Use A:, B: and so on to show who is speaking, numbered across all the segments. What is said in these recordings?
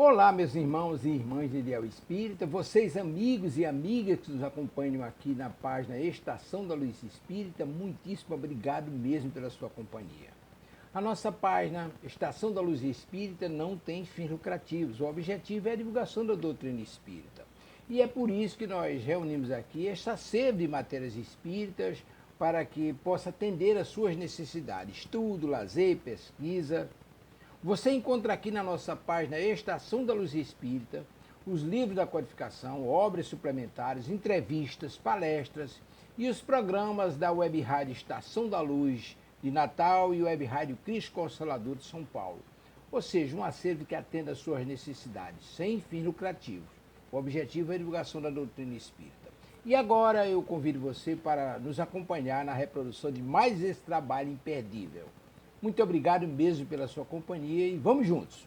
A: Olá, meus irmãos e irmãs de Ideal Espírita, vocês amigos e amigas que nos acompanham aqui na página Estação da Luz Espírita, muitíssimo obrigado mesmo pela sua companhia. A nossa página Estação da Luz Espírita não tem fins lucrativos, o objetivo é a divulgação da doutrina espírita. E é por isso que nós reunimos aqui esta sede de matérias espíritas para que possa atender às suas necessidades, estudo, lazer, pesquisa. Você encontra aqui na nossa página Estação da Luz Espírita os livros da codificação, obras suplementares, entrevistas, palestras e os programas da Web Rádio Estação da Luz de Natal e Web Rádio Cristo Consolador de São Paulo. Ou seja, um acervo que atenda às suas necessidades, sem fins lucrativos. O objetivo é a divulgação da doutrina espírita. E agora eu convido você para nos acompanhar na reprodução de mais esse trabalho imperdível. Muito obrigado mesmo pela sua companhia e vamos juntos!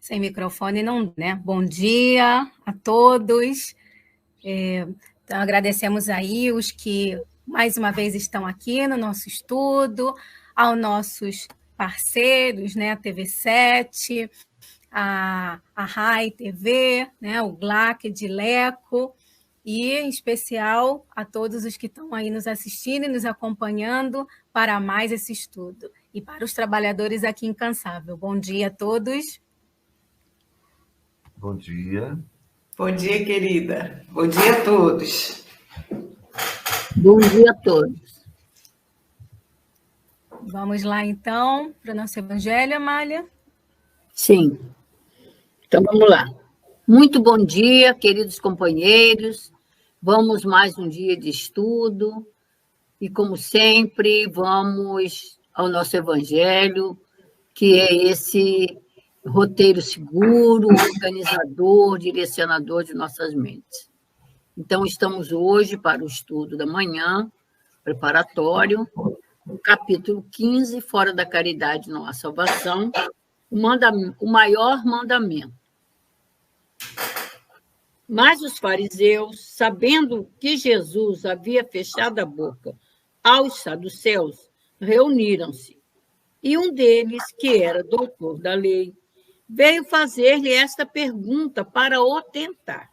B: Sem microfone não, né? Bom dia a todos. Então, agradecemos aí os que mais uma vez estão aqui no nosso estudo, aos nossos parceiros, né? A TV7, a RAI TV, né? O GLAC de Leco, e em especial a todos os que estão aí nos assistindo e nos acompanhando para mais esse estudo. E para os trabalhadores aqui incansável. Bom dia a todos.
C: Bom dia.
D: Bom dia, querida. Bom dia a todos.
E: Bom dia a todos.
B: Vamos lá, então, para o nosso evangelho, Amália?
E: Sim. Então, vamos lá. Muito bom dia, queridos companheiros. Vamos mais um dia de estudo. E, como sempre, vamos ao nosso evangelho, que é esse roteiro seguro, organizador, direcionador de nossas mentes. Então, estamos hoje para o estudo da manhã, preparatório, no capítulo 15, Fora da Caridade não há salvação, o maior mandamento. Mas os fariseus, sabendo que Jesus havia fechado a boca aos saduceus, reuniram-se. E um deles, que era doutor da lei, veio fazer-lhe esta pergunta para o tentar: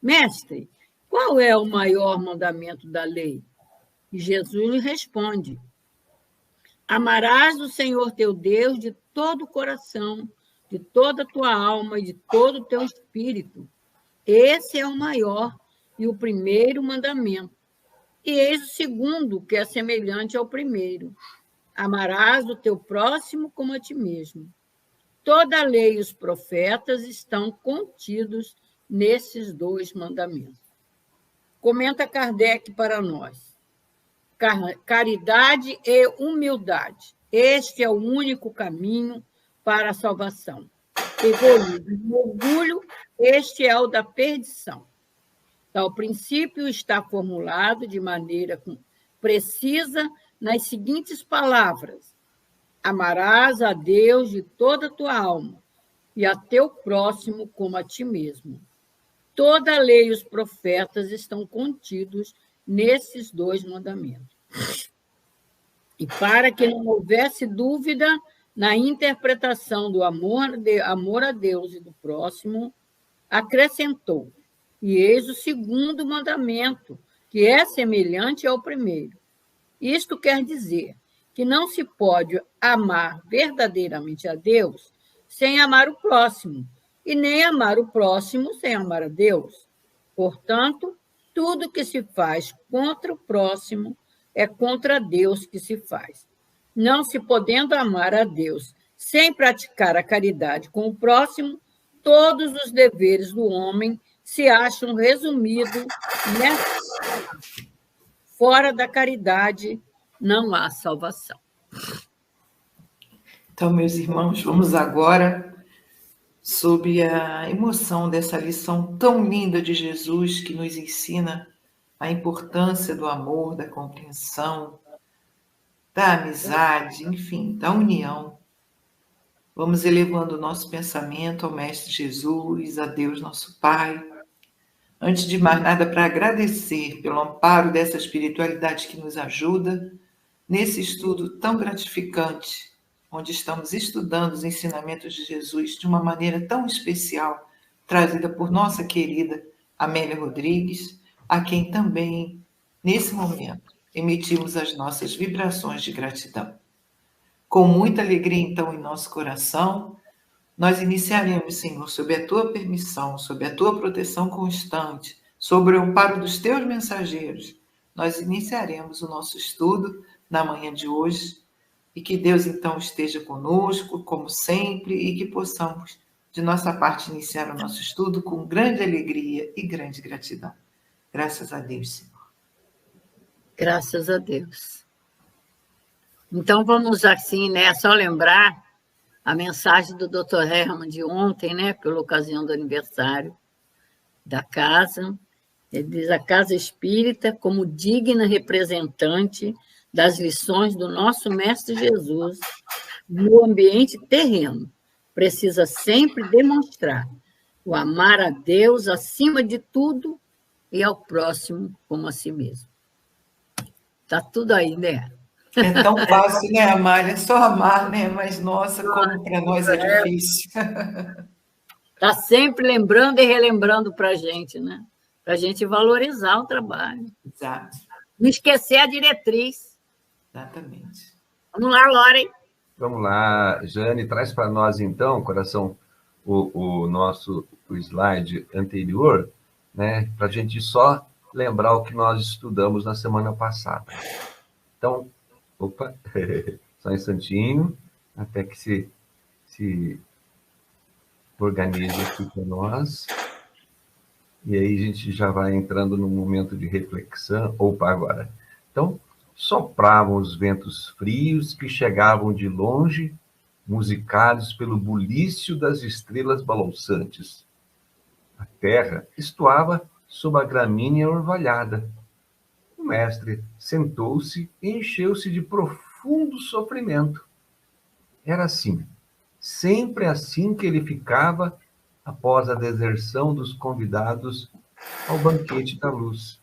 E: Mestre, qual é o maior mandamento da lei? E Jesus lhe responde: Amarás o Senhor teu Deus de todo o coração, de toda a tua alma e de todo o teu espírito. Esse é o maior e o primeiro mandamento. E eis o segundo, que é semelhante ao primeiro: amarás o teu próximo como a ti mesmo. Toda a lei e os profetas estão contidos nesses dois mandamentos. Comenta Kardec para nós: caridade e humildade. Este é o único caminho para a salvação. Egoísmo e orgulho, este é o da perdição. Tal princípio está formulado de maneira precisa nas seguintes palavras: amarás a Deus de toda a tua alma e a teu próximo como a ti mesmo. Toda a lei e os profetas estão contidos nesses dois mandamentos. E para que não houvesse dúvida na interpretação do amor a Deus e do próximo, acrescentou: e eis o segundo mandamento, que é semelhante ao primeiro. Isto quer dizer que não se pode amar verdadeiramente a Deus sem amar o próximo, e nem amar o próximo sem amar a Deus. Portanto, tudo que se faz contra o próximo é contra Deus que se faz. Não se podendo amar a Deus sem praticar a caridade com o próximo, todos os deveres do homem se acham resumidos nessa. Fora da caridade não há salvação.
D: Então, meus irmãos, vamos agora sob a emoção dessa lição tão linda de Jesus, que nos ensina a importância do amor, da compreensão, da amizade, enfim, da união. Vamos elevando o nosso pensamento ao Mestre Jesus, a Deus nosso Pai. Antes de mais nada, para agradecer pelo amparo dessa espiritualidade que nos ajuda nesse estudo tão gratificante, onde estamos estudando os ensinamentos de Jesus de uma maneira tão especial, trazida por nossa querida Amélia Rodrigues, a quem também, nesse momento, emitimos as nossas vibrações de gratidão. Com muita alegria, então, em nosso coração, nós iniciaremos, Senhor, sob a Tua permissão, sob a Tua proteção constante, sobre o amparo dos Teus mensageiros, nós iniciaremos o nosso estudo na manhã de hoje, e que Deus, então, esteja conosco, como sempre, e que possamos, de nossa parte, iniciar o nosso estudo com grande alegria e grande gratidão. Graças a Deus, Senhor.
E: Graças a Deus. Então, vamos assim, né? Só lembrar a mensagem do Dr. Herman de ontem, né? Pela ocasião do aniversário da casa. Ele diz: a Casa Espírita, como digna representante das lições do nosso Mestre Jesus no ambiente terreno, precisa sempre demonstrar o amar a Deus acima de tudo e ao próximo como a si mesmo. Está tudo aí, né?
D: É tão fácil, né, Amália? É só amar, né? Mas, nossa, como para nós é difícil.
E: Está sempre lembrando e relembrando para a gente, né? Para a gente valorizar o trabalho.
D: Exato.
E: Não esquecer a diretriz.
D: Exatamente.
E: Vamos lá, Lore.
C: Vamos lá, Jane, traz para nós, então, coração, o slide anterior, né? Para a gente só lembrar o que nós estudamos na semana passada. Então, opa, só um instantinho, até que se organize aqui para nós. E aí a gente já vai entrando num momento de reflexão. Opa, agora. Então, sopravam os ventos frios que chegavam de longe, musicados pelo bulício das estrelas balançantes. A terra estoava sob a gramínea orvalhada. O mestre sentou-se e encheu-se de profundo sofrimento. Era assim, sempre assim que ele ficava após a deserção dos convidados ao banquete da luz.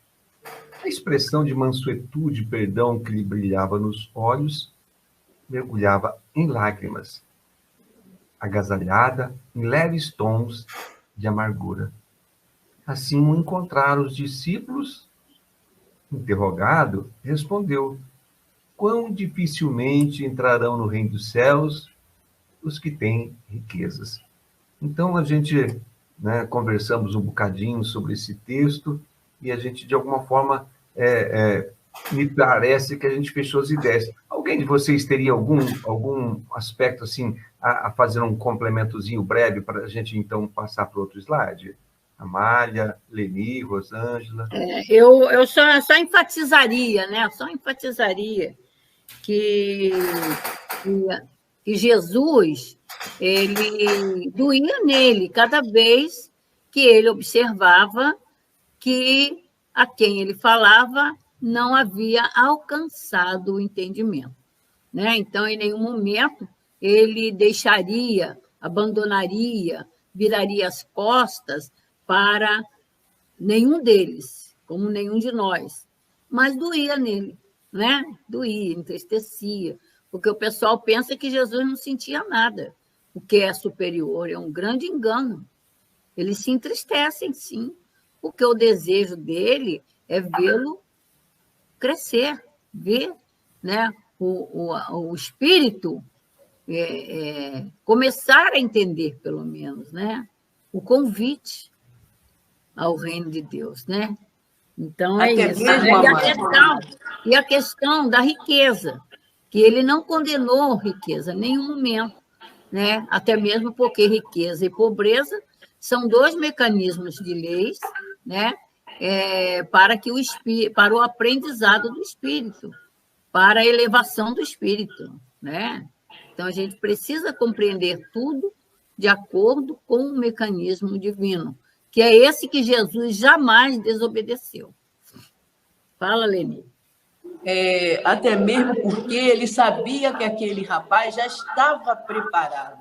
C: A expressão de mansuetude e perdão que lhe brilhava nos olhos mergulhava em lágrimas. agasalhada em leves tons de amargura. Assim o encontraram os discípulos. Interrogado, respondeu: quão dificilmente entrarão no reino dos céus os que têm riquezas. Então, a gente, né, conversamos um bocadinho sobre esse texto e a gente, de alguma forma, me parece que a gente fechou as ideias. Alguém de vocês teria algum aspecto, assim, a fazer um complementozinho breve para a gente, então, passar para outro slide? Amália, Leni, Rosângela.
E: Eu só enfatizaria, né? Só enfatizaria que Jesus, ele doía nele cada vez que ele observava que a quem ele falava não havia alcançado o entendimento, né? Então, em nenhum momento ele deixaria, abandonaria, viraria as costas para nenhum deles, como nenhum de nós, mas doía nele, né? Doía, entristecia, porque o pessoal pensa que Jesus não sentia nada, o que é superior, é um grande engano. Eles se entristecem, sim, porque o desejo dele é vê-lo crescer, ver, né, o espírito começar a entender, pelo menos, né, o convite ao reino de Deus, né? Então, é
D: Até
E: isso.
D: mesmo,
E: E a questão da riqueza, que ele não condenou riqueza em nenhum momento, né? Até mesmo porque riqueza e pobreza são dois mecanismos de leis, né? Para o aprendizado do espírito, para a elevação do espírito, né? Então, a gente precisa compreender tudo de acordo com o mecanismo divino, que é esse que Jesus jamais desobedeceu. Fala, Leni.
F: Até mesmo porque ele sabia que aquele rapaz já estava preparado.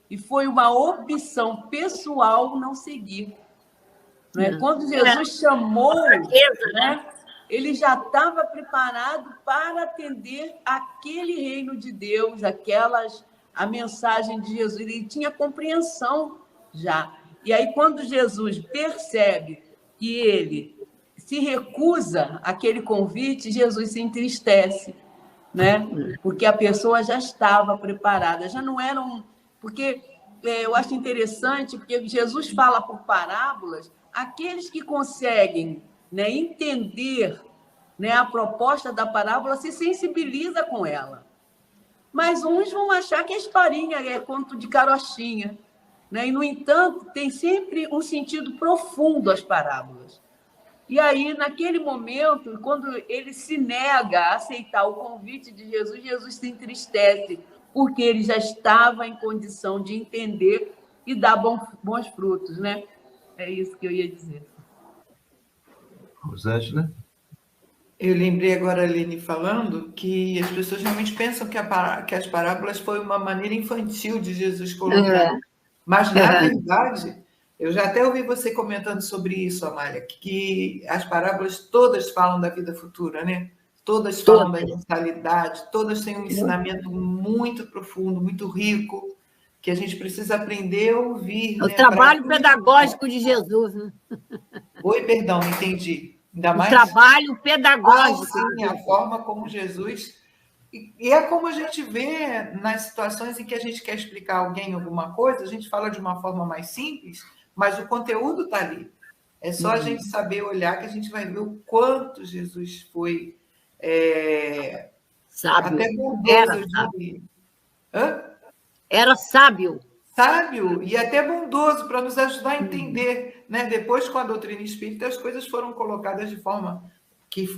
F: E foi uma opção pessoal não seguir. Né? Quando Jesus chamou, né, ele já estava preparado para atender aquele reino de Deus, a mensagem de Jesus. Ele tinha compreensão já. E aí, quando Jesus percebe que ele se recusa àquele convite, Jesus se entristece, né? Porque a pessoa já estava preparada, já não era um... Porque eu acho interessante, porque Jesus fala por parábolas, aqueles que conseguem, né, entender, né, a proposta da parábola se sensibiliza com ela. Mas uns vão achar que a historinha é conto de carochinha, né? E, no entanto, tem sempre um sentido profundo as parábolas. E aí, naquele momento, quando ele se nega a aceitar o convite de Jesus, Jesus se entristece, porque ele já estava em condição de entender e dar bons frutos, né? É isso que eu ia dizer.
C: Rosângela?
D: Eu lembrei agora, a Aline falando, que as pessoas realmente pensam que as parábolas foi uma maneira infantil de Jesus colocar. Mas, na verdade, eu já até ouvi você comentando sobre isso, Amália, que as parábolas todas falam da vida futura, né? Todas falam da imortalidade, todas têm um ensinamento muito profundo, muito rico, que a gente precisa aprender a ouvir.
E: O trabalho pedagógico de Jesus, né?
D: Oi, perdão, não entendi. Ainda mais...
E: O trabalho pedagógico.
D: Sim, a forma como Jesus... E é como a gente vê nas situações em que a gente quer explicar a alguém alguma coisa, a gente fala de uma forma mais simples, mas o conteúdo está ali. É só a gente saber olhar que a gente vai ver o quanto Jesus foi...
E: sábio.
D: Até bondoso.
E: Era sábio.
D: Sábio e até bondoso para nos ajudar a entender. Né? Depois, com a doutrina espírita, as coisas foram colocadas de forma...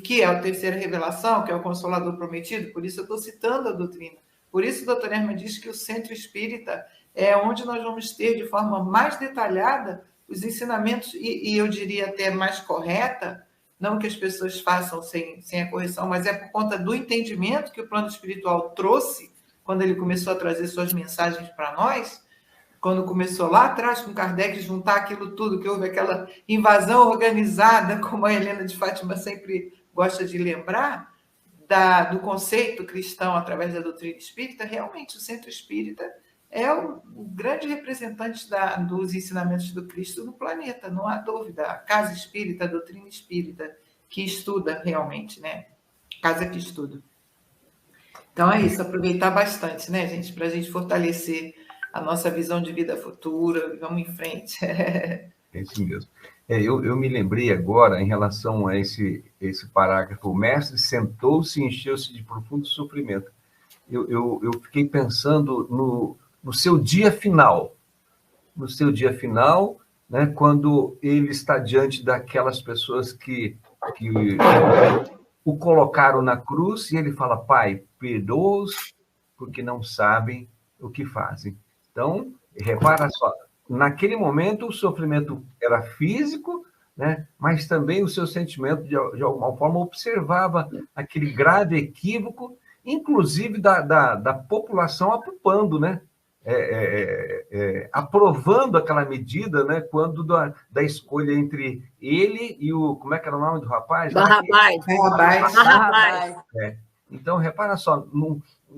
D: que é a terceira revelação, que é o Consolador Prometido, por isso eu estou citando a doutrina. Por isso, o doutor Erma diz que o centro espírita é onde nós vamos ter, de forma mais detalhada, os ensinamentos, e eu diria até mais correta, não que as pessoas façam sem a correção, mas é por conta do entendimento que o plano espiritual trouxe, quando ele começou a trazer suas mensagens para nós, quando começou lá atrás com Kardec juntar aquilo tudo, que houve aquela invasão organizada, como a Helena de Fátima sempre gosta de lembrar, do conceito cristão através da doutrina espírita, realmente o centro espírita é o grande representante dos ensinamentos do Cristo no planeta, não há dúvida. A casa espírita, a doutrina espírita, que estuda realmente, né? Casa que estuda. Então é isso, aproveitar bastante, né, gente, para a gente fortalecer a nossa visão de vida futura. Vamos em frente.
C: É isso mesmo. Eu me lembrei agora, em relação a esse parágrafo, o mestre sentou-se e encheu-se de profundo sofrimento. Eu fiquei pensando no seu dia final. No seu dia final, né, quando ele está diante daquelas pessoas que o colocaram na cruz, e ele fala: Pai, perdoa-os, porque não sabem o que fazem. Então, repara só, naquele momento o sofrimento era físico, né? Mas também o seu sentimento, de alguma forma, observava aquele grave equívoco, inclusive da população apupando, né? Aprovando aquela medida, né? Quando da escolha entre ele e o... Como é que era o nome do rapaz?
E: Barrabás.
C: Então, repara só,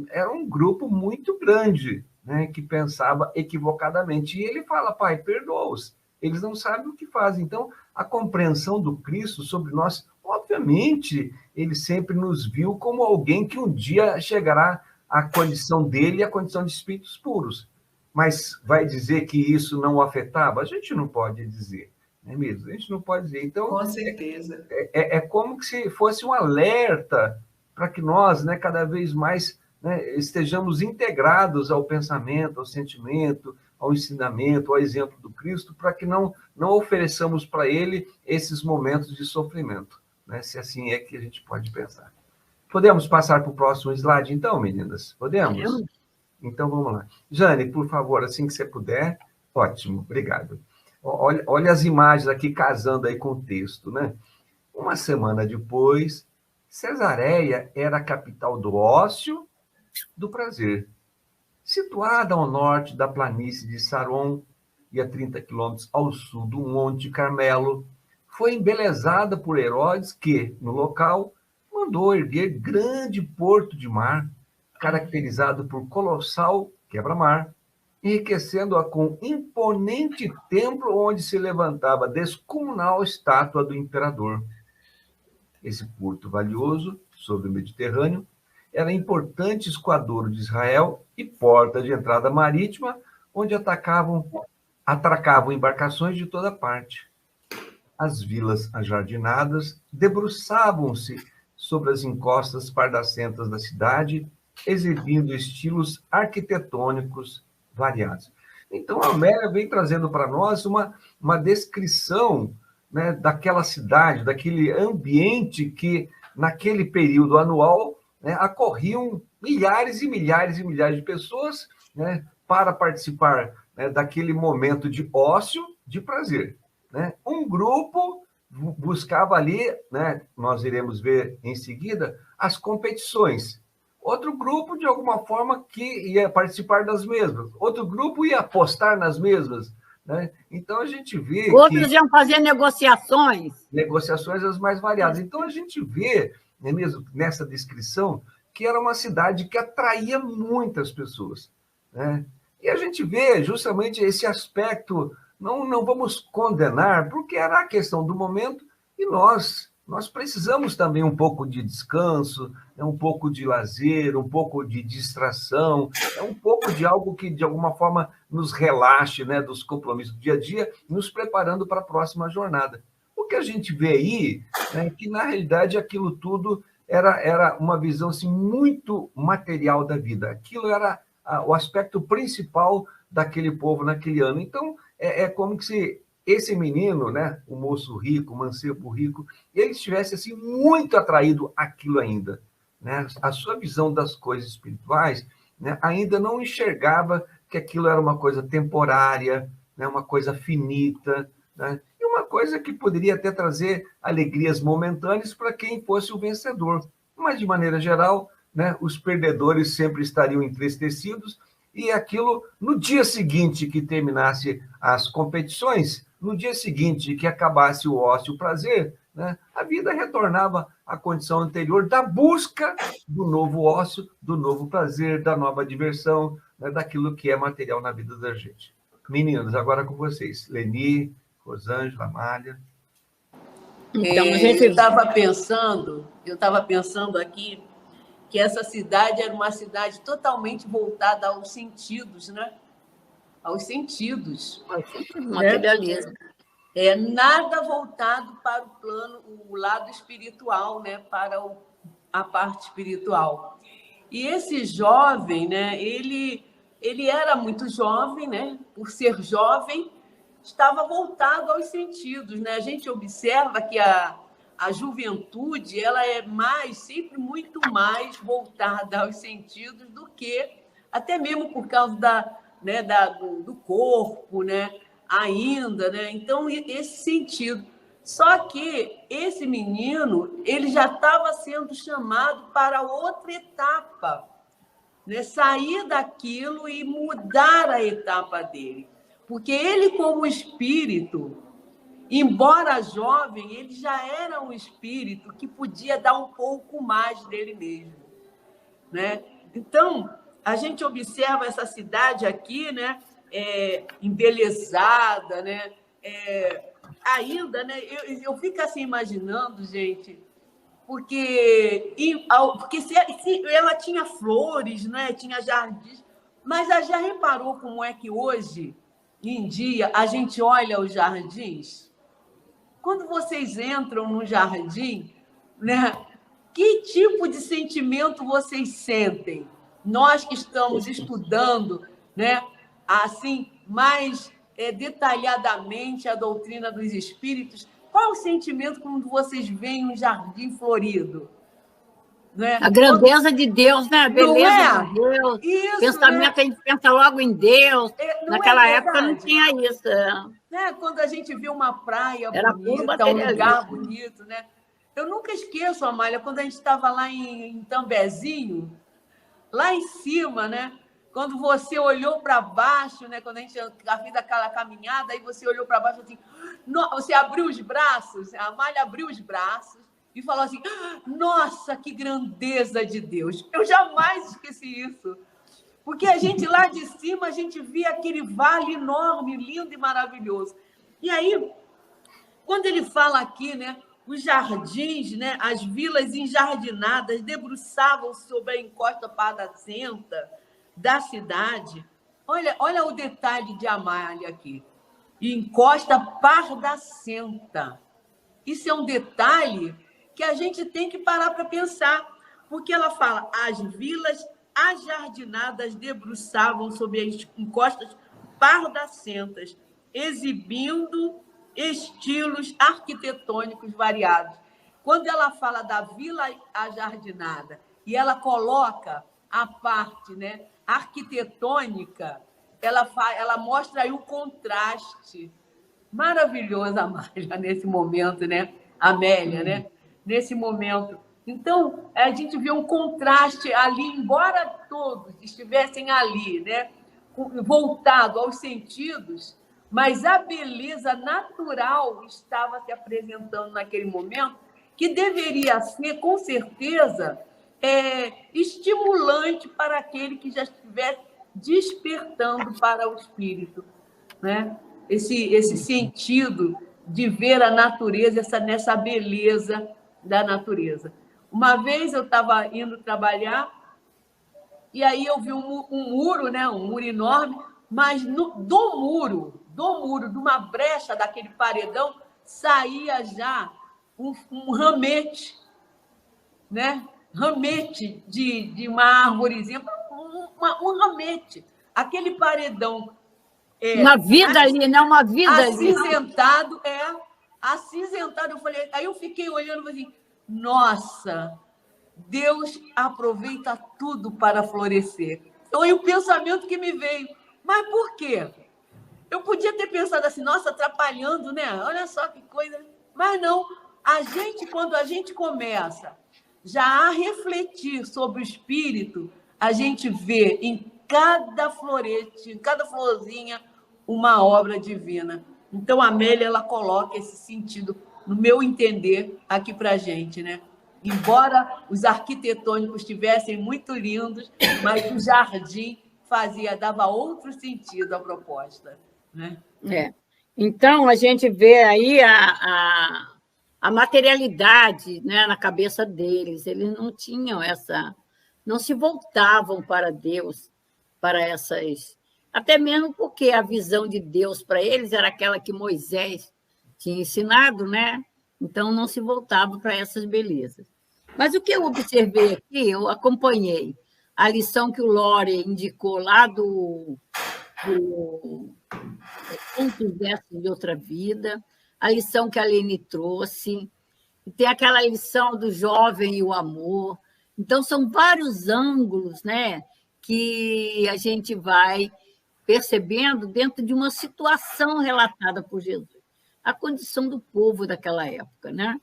C: era um grupo muito grande, né, que pensava equivocadamente. E ele fala: Pai, perdoa-os, eles não sabem o que fazem. Então, a compreensão do Cristo sobre nós, obviamente, ele sempre nos viu como alguém que um dia chegará à condição dele e à condição de espíritos puros. Mas vai dizer que isso não o afetava? A gente não pode dizer, não é mesmo? A gente não pode dizer. Então,
D: com certeza.
C: É como se fosse um alerta para que nós, né, cada vez mais, né, estejamos integrados ao pensamento, ao sentimento, ao ensinamento, ao exemplo do Cristo, para que não ofereçamos para ele esses momentos de sofrimento, né, se assim é que a gente pode pensar. Podemos passar para o próximo slide, então, meninas? Podemos? Então, vamos lá. Jane, por favor, assim que você puder. Ótimo, obrigado. Olha as imagens aqui casando aí com o texto, né? Uma semana depois, Cesareia era a capital do ócio, do prazer. Situada ao norte da planície de Saron e a 30 quilômetros ao sul do Monte Carmelo, foi embelezada por Herodes que, no local, mandou erguer grande porto de mar, caracterizado por colossal quebra-mar, enriquecendo-a com imponente templo onde se levantava descomunal estátua do imperador. Esse porto valioso, sobre o Mediterrâneo, era importante escoadouro de Israel e porta de entrada marítima, onde atracavam embarcações de toda parte. As vilas ajardinadas debruçavam-se sobre as encostas pardacentas da cidade, exibindo estilos arquitetônicos variados. Então, a Amélia vem trazendo para nós uma descrição, né, daquela cidade, daquele ambiente que, naquele período anual, né, acorriam milhares e milhares e milhares de pessoas, né, para participar, né, daquele momento de ócio, de prazer. Né? Um grupo buscava ali, né, nós iremos ver em seguida, as competições. Outro grupo, de alguma forma, que ia participar das mesmas. Outro grupo ia apostar nas mesmas. Né? Então, a gente vê
E: outros iam fazer negociações.
C: Negociações as mais variadas. Então, a gente vê, né, mesmo nessa descrição, que era uma cidade que atraía muitas pessoas. Né? E a gente vê justamente esse aspecto, não vamos condenar, porque era a questão do momento, e nós precisamos também um pouco de descanso, um pouco de lazer, um pouco de distração, um pouco de algo que, de alguma forma, nos relaxe, né, dos compromissos do dia a dia, nos preparando para a próxima jornada. O que a gente vê aí é que, na realidade, aquilo tudo era uma visão assim, muito material da vida. Aquilo era o aspecto principal daquele povo naquele ano. Então, é como se esse menino, né, o moço rico, o mancebo rico, ele estivesse assim, muito atraído àquilo ainda. Né? A sua visão das coisas espirituais, né, ainda não enxergava que aquilo era uma coisa temporária, né, uma coisa finita, né, e uma coisa que poderia até trazer alegrias momentâneas para quem fosse o vencedor. Mas, de maneira geral, né, os perdedores sempre estariam entristecidos, e aquilo, no dia seguinte que terminasse as competições, no dia seguinte que acabasse o ócio e o prazer, né, a vida retornava à condição anterior da busca do novo ócio, do novo prazer, da nova diversão, né, daquilo que é material na vida da gente. Meninos, agora com vocês. Leni, Rosângela, Amália.
E: Então, a
F: Eu
E: gente...
F: estava pensando aqui que essa cidade era uma cidade totalmente voltada aos sentidos, né? Aos sentidos.
E: Materialismo.
F: Nada voltado para o lado espiritual, né? Para a parte espiritual. E esse jovem, né? Ele era muito jovem, né? Por ser jovem, estava voltado aos sentidos, né? A gente observa que a juventude, ela é sempre muito mais voltada aos sentidos do que, até mesmo por causa do corpo, né? Ainda, né? Então, esse sentido. Só que esse menino, ele já estava sendo chamado para outra etapa, né? Sair daquilo e mudar a etapa dele. Porque ele, como espírito, embora jovem, ele já era um espírito que podia dar um pouco mais dele mesmo, né? Então, a gente observa essa cidade aqui, né? Embelezada, né? Ainda, né? Eu fico assim imaginando, gente, porque se ela tinha flores, né? Tinha jardins, mas já reparou como é que hoje em dia a gente olha os jardins? Quando vocês entram no jardim, né? Que tipo de sentimento vocês sentem? Nós que estamos estudando, né? Assim, mais detalhadamente a doutrina dos espíritos, qual o sentimento quando vocês veem um jardim florido? Né?
E: A grandeza de Deus, né? A beleza de Deus.
F: Isso,
E: pensamento, né? A gente pensa logo em Deus. Naquela época não tinha isso.
F: Né? Quando a gente vê uma praia
E: era
F: bonita, um lugar bonito, né? Eu nunca esqueço, Amália, quando a gente estava lá em Tambezinho, lá em cima, né? Quando você olhou para baixo, né? Quando a gente fez aquela caminhada, aí você olhou para baixo assim, você abriu os braços, a Amália abriu os braços e falou assim, nossa, que grandeza de Deus. Eu jamais esqueci isso. Porque a gente lá de cima, a gente via aquele vale enorme, lindo e maravilhoso. E aí, quando ele fala aqui, né? Os jardins, né, as vilas enjardinadas debruçavam-se sobre a encosta pardacenta da cidade. Olha o detalhe de Amália aqui. Encosta pardacenta. Isso é um detalhe que a gente tem que parar para pensar, porque ela fala, as vilas ajardinadas debruçavam sobre as encostas pardacentas, exibindo estilos arquitetônicos variados. Quando ela fala da vila ajardinada e ela coloca a parte, né, arquitetônica, ela mostra aí o contraste maravilhoso, Amália, nesse momento, né? Amélia, né? Nesse momento. Então, a gente vê um contraste ali, embora todos estivessem ali, né? Voltado aos sentidos, mas a beleza natural estava se apresentando naquele momento, que deveria ser, com certeza, estimulante para aquele que já estivesse despertando para o espírito, né? Esse sentido de ver a natureza, nessa beleza da natureza. Uma vez eu estava indo trabalhar e aí eu vi um muro, né? Um muro enorme, mas do muro, de uma brecha daquele paredão, saía já um ramete, né? Ramete de uma árvorezinha, um ramete. Aquele paredão.
E: Uma vida ali, né? Uma vida
F: acinzentado, acinzentado. Aí eu fiquei olhando e falei assim, nossa, Deus aproveita tudo para florescer. Então, aí o pensamento que me veio, mas por quê? Eu podia ter pensado assim, nossa, atrapalhando, né? Olha só que coisa. Mas não, quando a gente começa já a refletir sobre o espírito, a gente vê em cada florete, em cada florzinha, uma obra divina. Então, a Amélia, ela coloca esse sentido no meu entender, aqui para a gente, né? Embora os arquitetônicos estivessem muito lindos, mas o jardim dava outro sentido à proposta, né?
E: Então, a gente vê aí a materialidade, né, na cabeça deles. Eles não tinham não se voltavam para Deus, para essas... Até mesmo porque a visão de Deus para eles era aquela que Moisés tinha ensinado, né? Então, não se voltava para essas belezas. Mas o que eu observei aqui, eu acompanhei a lição que o Lore indicou lá do Contos Desses de Outra Vida, a lição que a Aline trouxe, e tem aquela lição do jovem e o amor. Então, são vários ângulos, né, que a gente vai percebendo dentro de uma situação relatada por Jesus, a condição do povo daquela época, né?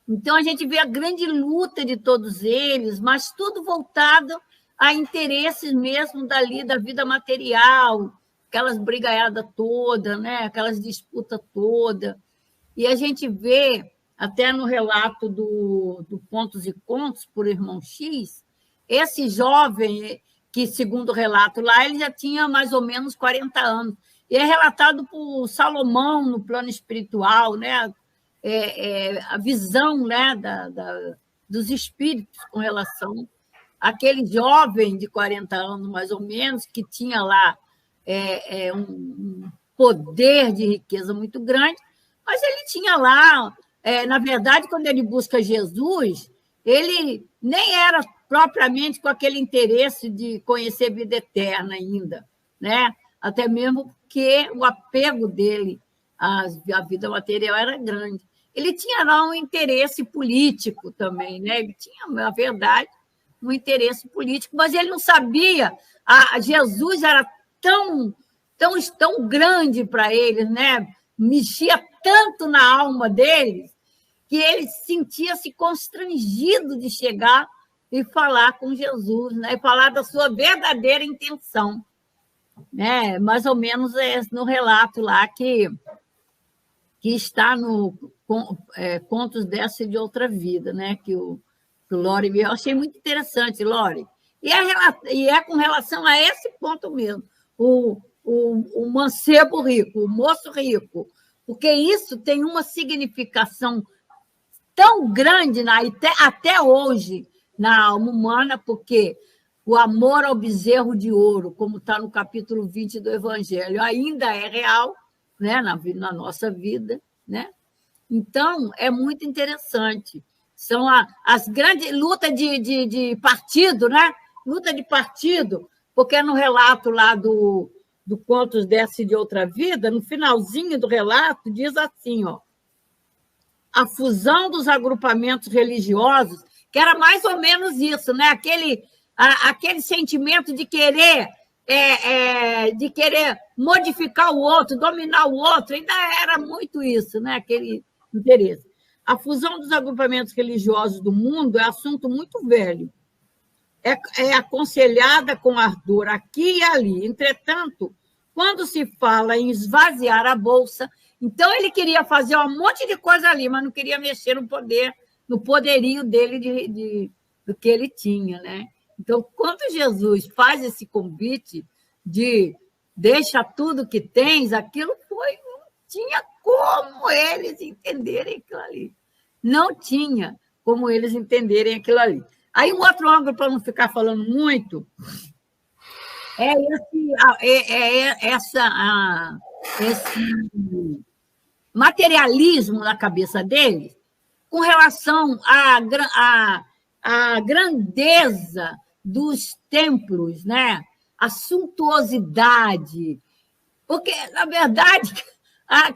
E: Então, a gente vê a grande luta de todos eles, mas tudo voltado a interesses mesmo dali da vida material, aquelas brigaiadas todas, né? Aquelas disputas todas. E a gente vê, até no relato do Contos e Contos, por Irmão X, esse jovem, que, segundo o relato lá, ele já tinha mais ou menos 40 anos. E é relatado por Salomão no plano espiritual, né? A visão, né, dos espíritos com relação àquele jovem de 40 anos, mais ou menos, que tinha lá um poder de riqueza muito grande, mas ele tinha lá, na verdade, quando ele busca Jesus, ele nem era propriamente com aquele interesse de conhecer a vida eterna ainda, né? Até mesmo porque o apego dele à vida material era grande. Ele tinha lá um interesse político também, né? Ele tinha, na verdade, um interesse político, mas ele não sabia. Jesus era tão grande para eles, né? Mexia tanto na alma deles que ele sentia-se constrangido de chegar e falar com Jesus, né? E falar da sua verdadeira intenção, né? Mais ou menos no relato lá que está no Contos Dessa e de Outra Vida, né? Que o Lore viu. Eu achei muito interessante, Lore. E é com relação a esse ponto mesmo, o mancebo rico, o moço rico, porque isso tem uma significação tão grande até hoje na alma humana, porque o amor ao bezerro de ouro, como está no capítulo 20 do Evangelho, ainda é real, né, na nossa vida, né? Então, é muito interessante. São as grandes lutas de partido, né? Luta de partido, porque no relato lá do Contos Dessa e de Outra Vida, no finalzinho do relato, diz assim, ó, a fusão dos agrupamentos religiosos, que era mais ou menos isso, né? Aquele sentimento de querer modificar o outro, dominar o outro, ainda era muito isso, né? Aquele interesse. A fusão dos agrupamentos religiosos do mundo é assunto muito velho. É aconselhada com ardor aqui e ali. Entretanto, quando se fala em esvaziar a bolsa, então ele queria fazer um monte de coisa ali, mas não queria mexer no poderio dele do que ele tinha, né? Então, quando Jesus faz esse convite de deixa tudo que tens, aquilo não tinha como eles entenderem aquilo ali. Não tinha como eles entenderem aquilo ali. Aí, um outro ângulo, para não ficar falando muito, esse materialismo na cabeça deles com relação à grandeza dos templos, né? A suntuosidade. Porque, na verdade,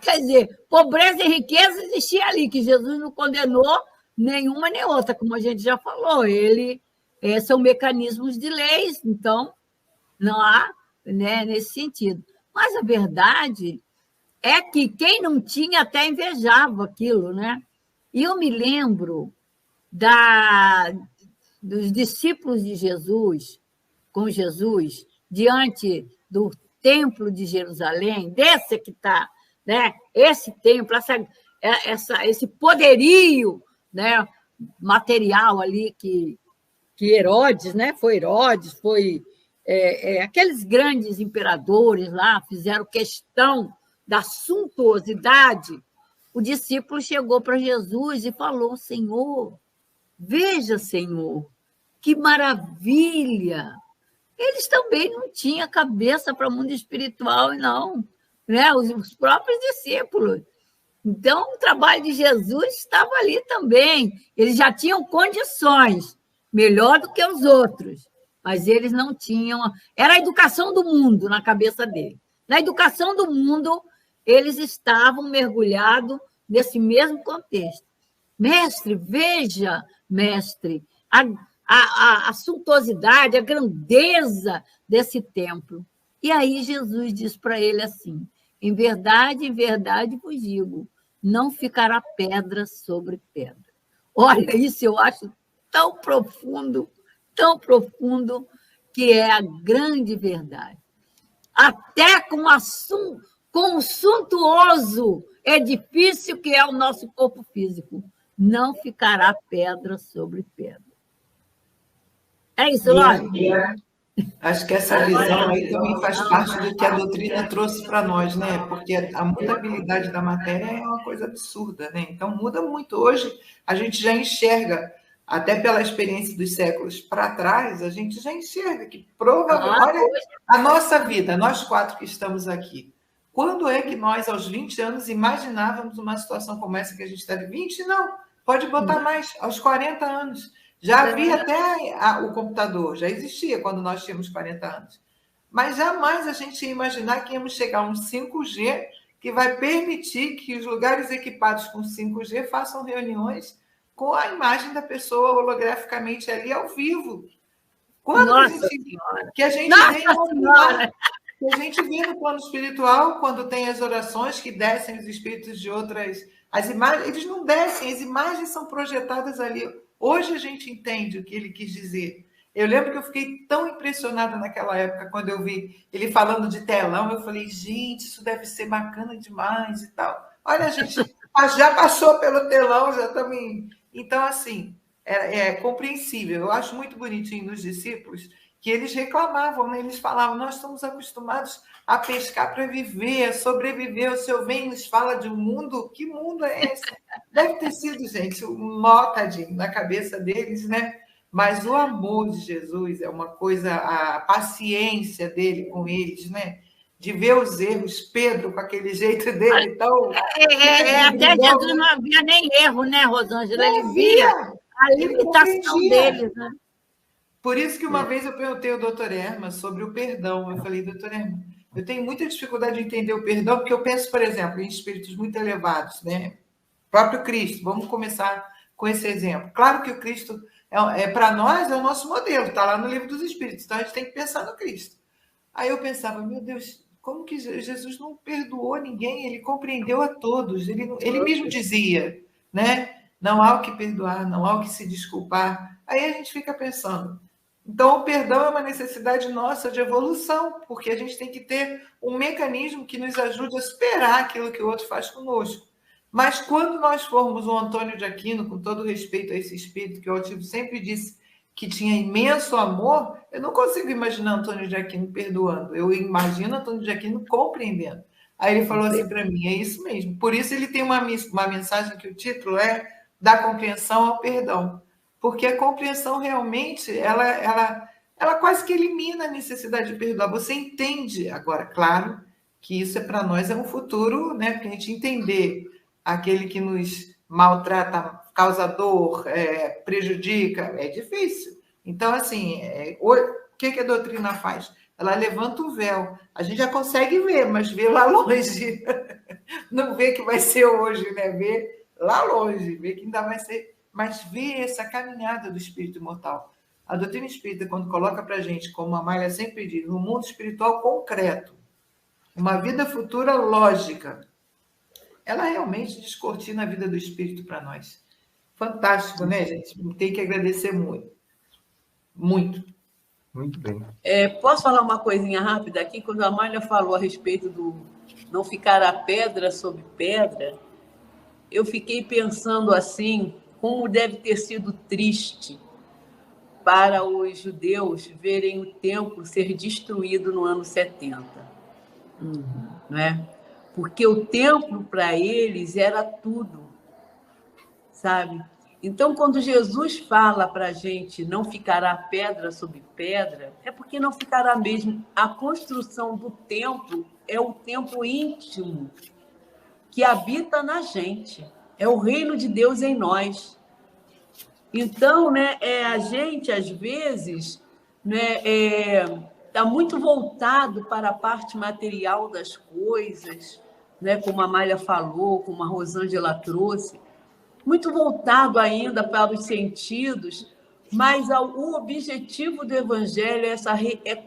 E: quer dizer, pobreza e riqueza existia ali, que Jesus não condenou nenhuma nem outra, como a gente já falou. São mecanismos de leis, então não há, né, nesse sentido. Mas a verdade é que quem não tinha até invejava aquilo, né? E eu me lembro dos discípulos de Jesus, com Jesus, diante do Templo de Jerusalém, desse que está, né? Esse templo, esse poderio, né, material ali que Herodes, né, foi aqueles grandes imperadores lá fizeram questão da suntuosidade. O discípulo chegou para Jesus e falou: Senhor, veja, Senhor, que maravilha! Eles também não tinham cabeça para o mundo espiritual, não, né? Os próprios discípulos. Então, o trabalho de Jesus estava ali também. Eles já tinham condições, melhor do que os outros, mas eles não tinham. Era a educação do mundo na cabeça deles. Na educação do mundo, eles estavam mergulhados nesse mesmo contexto. Mestre, veja, mestre, a suntuosidade, a grandeza desse templo. E aí Jesus diz para ele assim: em verdade vos digo, não ficará pedra sobre pedra. Olha, isso eu acho tão profundo, que é a grande verdade. Até com o suntuoso edifício que é o nosso corpo físico, não ficará pedra sobre pedra. É isso, Lória?
D: Acho que essa visão aí também faz parte do que a doutrina trouxe para nós, né? Porque a mutabilidade da matéria é uma coisa absurda, né? Então, muda muito. Hoje, a gente já enxerga, até pela experiência dos séculos para trás, a gente já enxerga que provavelmente... Olha a nossa vida, nós 4 que estamos aqui. Quando é que nós, aos 20 anos, imaginávamos uma situação como essa que a gente está de 20? Não, pode botar mais, aos 40 anos. Já havia até o computador, já existia quando nós tínhamos 40 anos. Mas jamais a gente ia imaginar que íamos chegar a um 5G que vai permitir que os lugares equipados com 5G façam reuniões com a imagem da pessoa holograficamente ali ao vivo. Quando a gente vê no plano espiritual, quando tem as orações que descem os espíritos de outras... As imagens, eles não descem, as imagens são projetadas ali. Hoje a gente entende o que ele quis dizer. Eu lembro que eu fiquei tão impressionada naquela época, quando eu vi ele falando de telão, eu falei, gente, isso deve ser bacana demais e tal. Olha, a gente já passou pelo telão, já também. Então, assim, é compreensível. Eu acho muito bonitinho nos discípulos que eles reclamavam, né? Eles falavam, nós estamos acostumados a pescar para viver, a sobreviver. O senhor vem e nos fala de um mundo, que mundo é esse? Deve ter sido, gente, um nó, tadinho, na cabeça deles, né? Mas o amor de Jesus é uma coisa, a paciência dele com eles, né? De ver os erros, Pedro com aquele jeito dele tão...
E: Até Jesus não havia nem erro, né, Rosângela? Ele via a limitação deles, né?
D: Por isso que uma vez eu perguntei ao doutor Erma sobre o perdão. Eu falei, doutor Erma, eu tenho muita dificuldade de entender o perdão, porque eu penso, por exemplo, em espíritos muito elevados, né? O próprio Cristo, vamos começar com esse exemplo. Claro que o Cristo, para nós, é o nosso modelo, está lá no Livro dos Espíritos, então a gente tem que pensar no Cristo. Aí eu pensava, meu Deus, como que Jesus não perdoou ninguém? Ele compreendeu a todos, ele mesmo dizia, né? Não há o que perdoar, não há o que se desculpar. Aí a gente fica pensando, então o perdão é uma necessidade nossa de evolução, porque a gente tem que ter um mecanismo que nos ajude a superar aquilo que o outro faz conosco. Mas quando nós formos o Antônio de Aquino, com todo respeito a esse espírito que o Altivo sempre disse que tinha imenso amor, eu não consigo imaginar Antônio de Aquino perdoando, eu imagino Antônio de Aquino compreendendo. Aí ele falou assim para mim, é isso mesmo. Por isso ele tem uma mensagem que o título é da compreensão ao perdão. Porque a compreensão realmente, ela quase que elimina a necessidade de perdoar. Você entende, agora, claro, que isso para nós é um futuro, né? Porque a gente entender aquele que nos maltrata, causa dor, prejudica, é difícil. Então, assim, o que a doutrina faz? Ela levanta o véu. A gente já consegue ver, mas vê lá longe. Não vê que vai ser hoje, né? Vê lá longe, vê que ainda vai ser... Mas vê essa caminhada do espírito imortal. A doutrina espírita, quando coloca para a gente, como a Amália sempre diz, um mundo espiritual concreto, uma vida futura lógica, ela realmente descortina a vida do espírito para nós. Fantástico, né, gente? Tem que agradecer muito. Muito.
C: Muito bem.
F: Posso falar uma coisinha rápida aqui? Quando a Amália falou a respeito do não ficar a pedra sobre pedra, eu fiquei pensando assim, como deve ter sido triste para os judeus verem o templo ser destruído no ano 70. Não é? Porque o templo, para eles, era tudo, sabe? Então, quando Jesus fala para a gente não ficará pedra sobre pedra, é porque não ficará mesmo. A construção do templo é o templo íntimo que habita na gente. É o reino de Deus em nós. Então, né, a gente, às vezes, né, está muito voltado para a parte material das coisas, né, como a Amália falou, como a Rosângela trouxe, muito voltado ainda para os sentidos, mas o objetivo do Evangelho é essa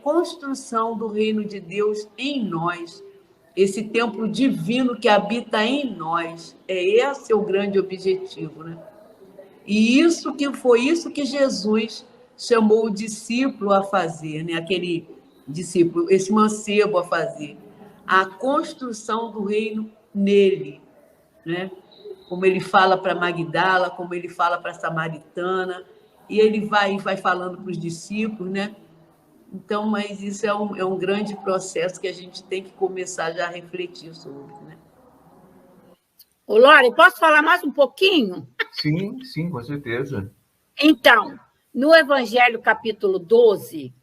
F: construção do reino de Deus em nós, esse templo divino que habita em nós. Esse é o grande objetivo, né? E foi isso que Jesus chamou o discípulo a fazer, né? Aquele discípulo, esse mancebo a fazer, a construção do reino nele, né? Como ele fala para Magdala, como ele fala para a Samaritana, e ele vai falando para os discípulos, né? Então, mas isso é um grande processo que a gente tem que começar já a refletir sobre, né?
E: Ô, Lore, posso falar mais um pouquinho?
C: Sim, sim, com certeza.
E: Então, no Evangelho, capítulo 12,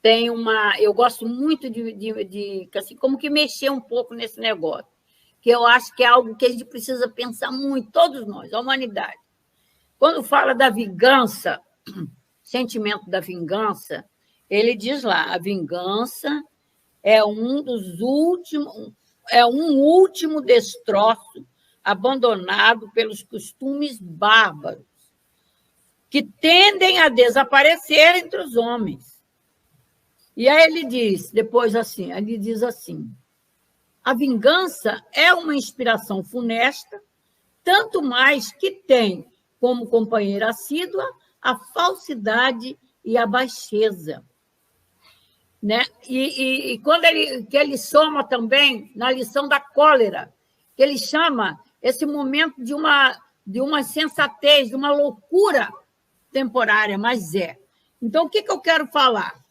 E: tem uma... Eu gosto muito de assim, como que mexer um pouco nesse negócio, que eu acho que é algo que a gente precisa pensar muito, todos nós, a humanidade. Quando fala da vingança, sentimento da vingança, ele diz lá, a vingança é um último destroço abandonado pelos costumes bárbaros, que tendem a desaparecer entre os homens. E aí ele diz, depois assim, ele diz assim, a vingança é uma inspiração funesta, tanto mais que tem como companheira assídua a falsidade e a baixeza. Né? E quando que ele soma também na lição da cólera, que ele chama esse momento de uma insensatez, de uma loucura temporária, mas é. Então, o que eu quero falar?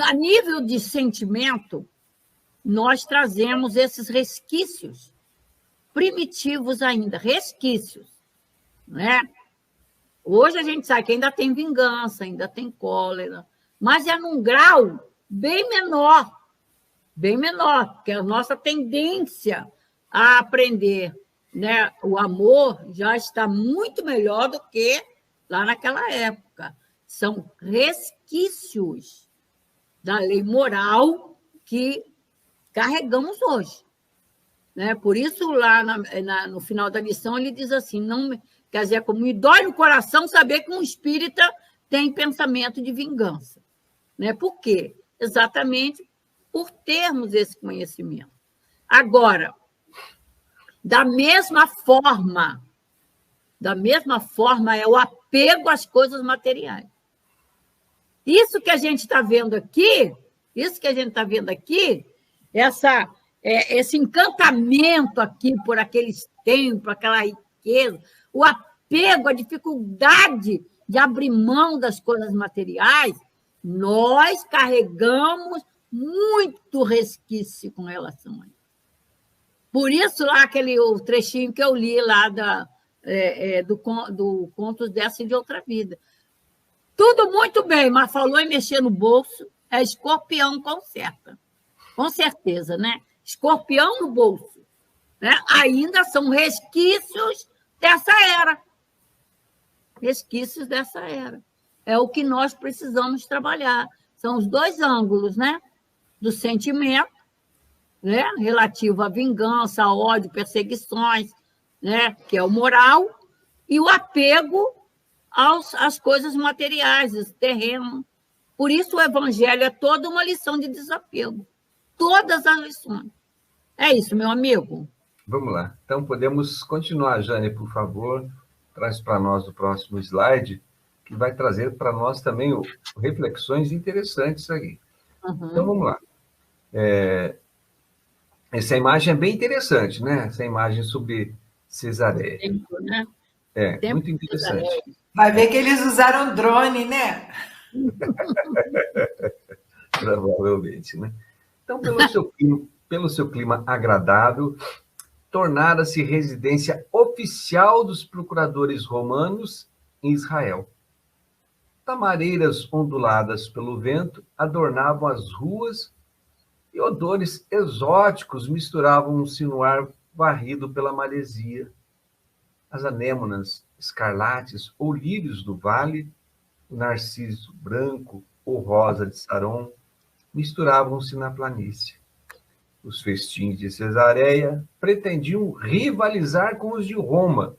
E: A nível de sentimento, nós trazemos esses resquícios primitivos ainda, resquícios. Né? Hoje a gente sabe que ainda tem vingança, ainda tem cólera, mas é num grau bem menor, porque a nossa tendência a aprender, né, o amor já está muito melhor do que lá naquela época. São resquícios da lei moral que carregamos hoje. Né? Por isso, lá no final da lição, ele diz assim, não, quer dizer, como me dói no coração saber que um espírita tem pensamento de vingança. Né? Por quê? Exatamente por termos esse conhecimento. Agora, da mesma forma é o apego às coisas materiais. Isso que a gente está vendo aqui, esse encantamento aqui por aqueles templos, aquela riqueza, o apego, a dificuldade de abrir mão das coisas materiais, nós carregamos muito resquício com relação a isso. Por isso, lá o trechinho que eu li lá do Contos dessa e de Outra Vida. Tudo muito bem, mas falou em mexer no bolso, é escorpião conserta. Com certeza, né? Escorpião no bolso. Né? Ainda são resquícios dessa era. Resquícios dessa era. É o que nós precisamos trabalhar. São os dois ângulos, né? Do sentimento, né? Relativo à vingança, a ódio, perseguições, né? Que é o moral, e o apego às coisas materiais, esse terreno. Por isso o Evangelho é toda uma lição de desapego. Todas as lições. É isso, meu amigo.
C: Vamos lá. Então, podemos continuar, Jane, por favor. Traz para nós o próximo slide, que vai trazer para nós também reflexões interessantes aí. Uhum. Então, vamos lá. Essa imagem é bem interessante, né? Essa imagem sobre Cesareia.
E: Tempo, né?
C: Muito interessante.
D: Vai ver que eles usaram drone, né?
C: Provavelmente, né? Então, pelo seu clima agradável, tornara-se residência oficial dos procuradores romanos em Israel. Tamareiras onduladas pelo vento adornavam as ruas e odores exóticos misturavam-se no ar varrido pela maresia. As anêmonas escarlates ou lírios do vale, o narciso branco ou rosa de Saron, misturavam-se na planície. Os festins de Cesareia pretendiam rivalizar com os de Roma,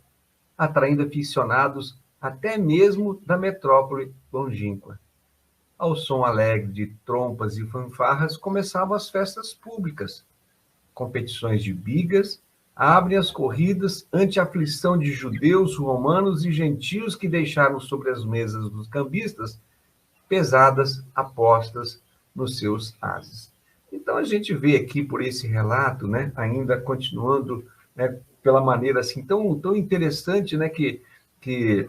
C: atraindo aficionados até mesmo da metrópole longínqua. Ao som alegre de trompas e fanfarras começavam as festas públicas. Competições de bigas abrem as corridas ante a aflição de judeus, romanos e gentios que deixaram sobre as mesas dos cambistas pesadas apostas nos seus ases. Então, a gente vê aqui por esse relato, né, ainda continuando, né, pela maneira assim tão interessante, né, que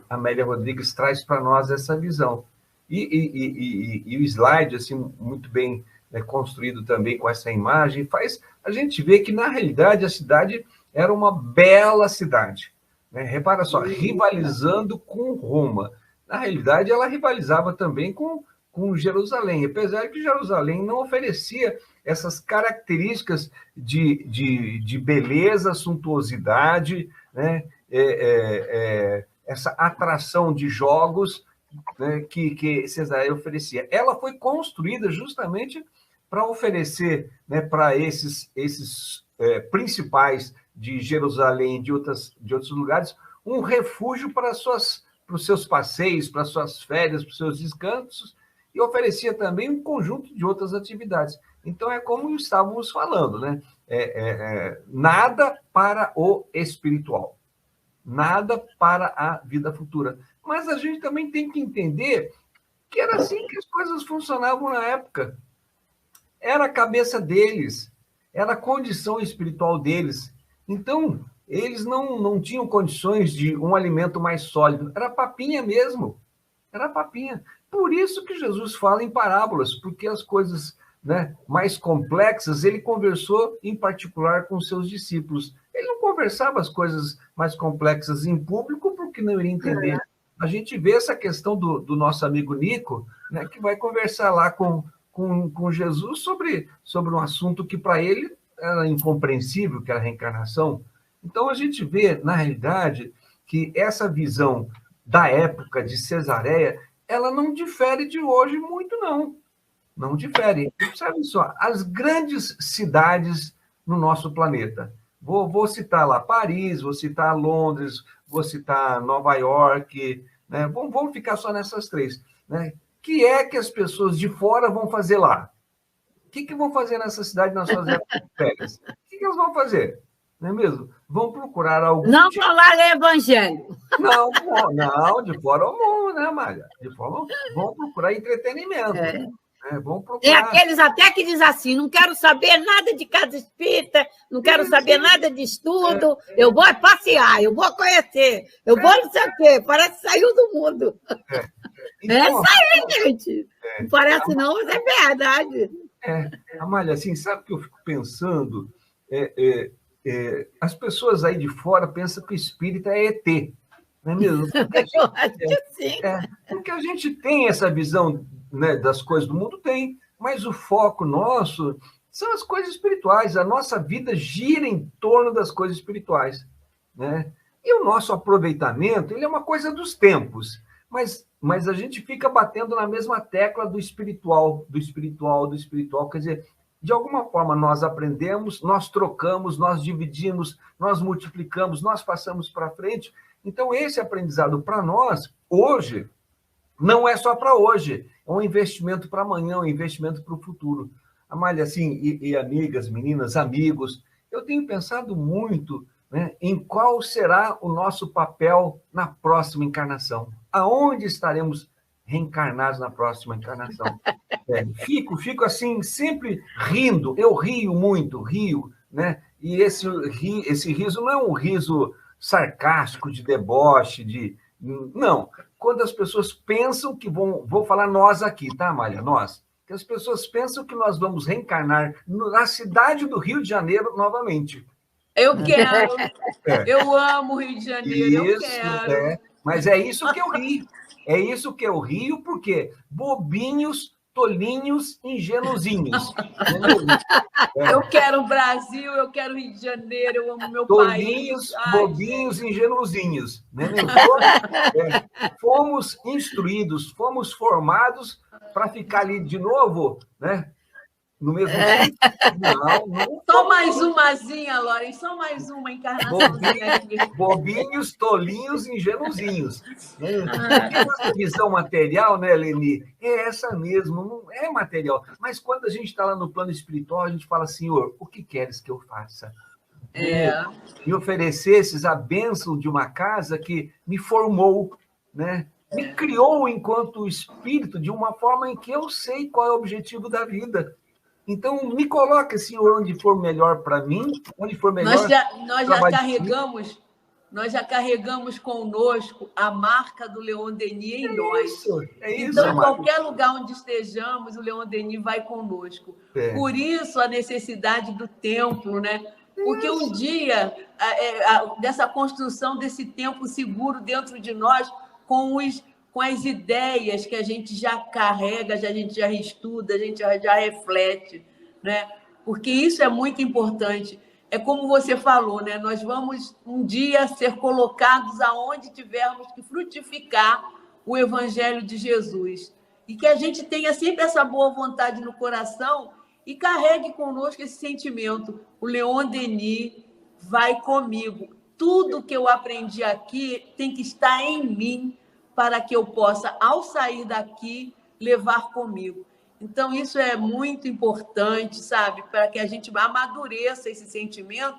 C: Amélia Rodrigues traz para nós essa visão. E o slide, assim, muito bem, né, construído também com essa imagem, faz a gente ver que, na realidade, a cidade era uma bela cidade. Né? Repara só, rivalizando com Roma. Na realidade, ela rivalizava também com Jerusalém, apesar de que Jerusalém não oferecia essas características de beleza, suntuosidade, né? Essa atração de jogos, né, que Cesareia oferecia. Ela foi construída justamente para oferecer, né, para esses principais de Jerusalém e de outros lugares um refúgio para os seus passeios, para as suas férias, para os seus descansos, e oferecia também um conjunto de outras atividades. Então, é como estávamos falando, né? Nada para o espiritual, nada para a vida futura. Mas a gente também tem que entender que era assim que as coisas funcionavam na época. Era a cabeça deles, era a condição espiritual deles. Então, eles não tinham condições de um alimento mais sólido. Era papinha mesmo. Era papinha. Por isso que Jesus fala em parábolas, porque as coisas, né, mais complexas, ele conversou em particular com seus discípulos. Ele não conversava as coisas mais complexas em público porque não iria entender. A gente vê essa questão do nosso amigo Nico, né, que vai conversar lá com Jesus sobre um assunto que para ele era incompreensível, que era a reencarnação. Então, a gente vê, na realidade, que essa visão da época de Cesareia, ela não difere de hoje muito, não. Não difere. Observe só, as grandes cidades no nosso planeta. Vou citar lá Paris, vou citar Londres, vou citar Nova York, né? Vamos ficar só nessas três. Né? O que é que as pessoas de fora vão fazer lá? O que vão fazer nessa cidade nas suas épocas de férias? O que elas vão fazer? Não é mesmo? Vão procurar algo...
E: Não falar evangelho.
C: Não, de forma alguma, né, Malha? De forma... Vão procurar entretenimento. Vão procurar...
E: aqueles até que dizem assim, não quero saber nada de casa espírita, não quero saber nada de estudo, eu vou passear, eu vou conhecer, eu vou não sei o quê, parece que saiu do mundo.
C: Então,
E: isso aí, gente. Não parece não, mas é verdade.
C: Amália, assim, sabe o que eu fico pensando? As pessoas aí de fora pensam que o espírita é ET, não é mesmo?
E: Eu acho que sim.
C: Porque a gente tem essa visão, né, das coisas do mundo, mas o foco nosso são as coisas espirituais. A nossa vida gira em torno das coisas espirituais, né? E o nosso aproveitamento, ele é uma coisa dos tempos, mas a gente fica batendo na mesma tecla do espiritual. Quer dizer, de alguma forma nós aprendemos, nós trocamos, nós dividimos, nós multiplicamos, nós passamos para frente. Então, esse aprendizado para nós, hoje, não é só para hoje, é um investimento para amanhã, um investimento para o futuro. Amália, assim, e amigas, meninas, amigos, eu tenho pensado muito, né, em qual será o nosso papel na próxima encarnação. Aonde estaremos reencarnados na próxima encarnação? Fico assim, sempre rindo. Eu rio muito, né? E esse riso não é um riso sarcástico, de deboche, não. Quando as pessoas pensam que vou falar nós aqui, tá, Amália? Nós. Que as pessoas pensam que nós vamos reencarnar na cidade do Rio de Janeiro novamente.
F: Eu quero. Eu amo o Rio de Janeiro, eu quero.
C: Mas é isso que eu ri. É isso que eu rio, porque bobinhos, tolinhos, ingenuzinhos.
F: Eu quero o Brasil, eu quero o Rio de Janeiro, eu amo meu
C: tolinhos,
F: país.
C: bobinhos, ingenuzinhos. Né? Fomos instruídos, fomos formados para ficar ali de novo, né? No mesmo tempo. Não.
F: Só mais umazinha, Loren, só mais uma encarnaçãozinha aqui.
C: Bobinhos, tolinhos, ingenuzinhos. Porque essa visão material, né, Leni, é essa mesmo, não é material. Mas quando a gente está lá no plano espiritual, a gente fala, Senhor, o que queres que eu faça? Me oferecesses a bênção de uma casa que me formou, né? Me criou enquanto espírito de uma forma em que eu sei qual é o objetivo da vida. Então, me coloque, Senhor, onde for melhor para mim, onde for melhor...
F: Nós já carregamos conosco a marca do Leon Denis em nós.
C: É isso,
F: então, em qualquer lugar onde estejamos, o Leon Denis vai conosco. Por isso, a necessidade do templo, né? Porque um dia, dessa construção desse templo seguro dentro de nós, com as ideias que a gente já carrega, a gente já estuda, a gente já reflete, né? Porque isso é muito importante. É como você falou, né? Nós vamos um dia ser colocados aonde tivermos que frutificar o Evangelho de Jesus. E que a gente tenha sempre essa boa vontade no coração e carregue conosco esse sentimento. O Leon Denis vai comigo. Tudo que eu aprendi aqui tem que estar em mim, para que eu possa, ao sair daqui, levar comigo. Então, isso é muito importante, sabe? Para que a gente amadureça esse sentimento,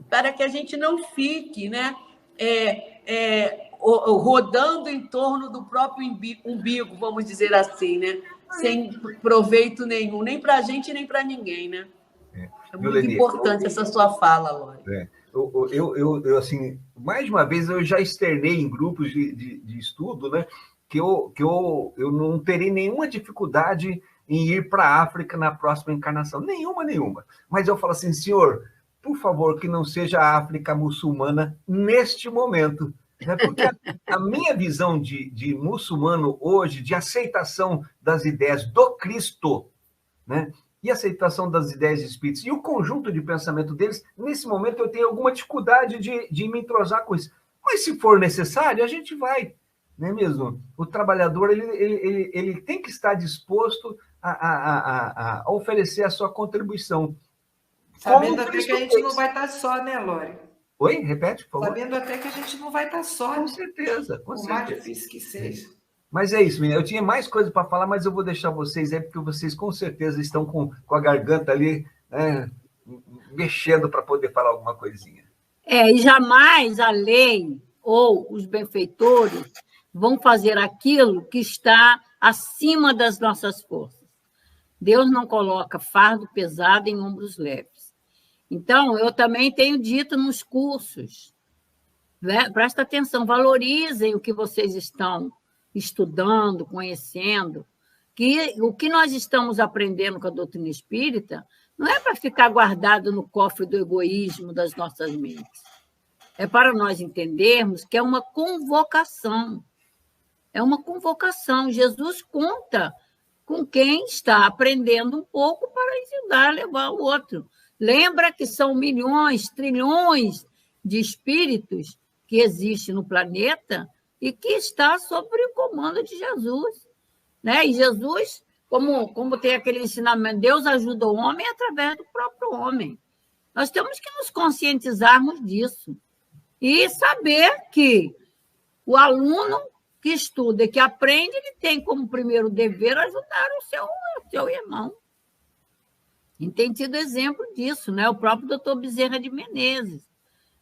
F: para que a gente não fique, né? Rodando em torno do próprio umbigo, vamos dizer assim, né? Sem proveito nenhum, nem para a gente, nem para ninguém, né? É muito importante essa sua fala, Lore.
C: Eu, assim, mais de uma vez eu já externei em grupos de estudo, né, que eu não terei nenhuma dificuldade em ir para a África na próxima encarnação. Nenhuma. Mas eu falo assim, Senhor, por favor, que não seja a África muçulmana neste momento. Né? Porque a minha visão de muçulmano hoje, de aceitação das ideias do Cristo, né? E a aceitação das ideias espíritas, e o conjunto de pensamento deles, nesse momento eu tenho alguma dificuldade de me entrosar com isso. Mas se for necessário, a gente vai, não é mesmo? O trabalhador ele tem que estar disposto a oferecer a sua contribuição.
D: Sabendo até que a gente não vai estar só, né, Lore?
C: Oi? Repete, por favor.
D: Sabendo até que a gente não vai estar só.
C: Com certeza.
D: Por mais difícil que seja.
C: Mas é isso, menina. Eu tinha mais coisa para falar, mas eu vou deixar vocês aí, porque vocês com certeza estão com a garganta ali, né, mexendo para poder falar alguma coisinha.
E: E jamais a lei ou os benfeitores vão fazer aquilo que está acima das nossas forças. Deus não coloca fardo pesado em ombros leves. Então, eu também tenho dito nos cursos, né? Presta atenção, valorizem o que vocês estão estudando, conhecendo, que o que nós estamos aprendendo com a doutrina espírita não é para ficar guardado no cofre do egoísmo das nossas mentes. É para nós entendermos que é uma convocação. É uma convocação. Jesus conta com quem está aprendendo um pouco para ajudar a levar o outro. Lembra que são milhões, trilhões de espíritos que existem no planeta e que está sob o comando de Jesus. Né? E Jesus, como tem aquele ensinamento, Deus ajuda o homem através do próprio homem. Nós temos que nos conscientizarmos disso e saber que o aluno que estuda e que aprende, ele tem como primeiro dever ajudar o seu irmão. E tem tido exemplo disso, né? O próprio doutor Bezerra de Menezes.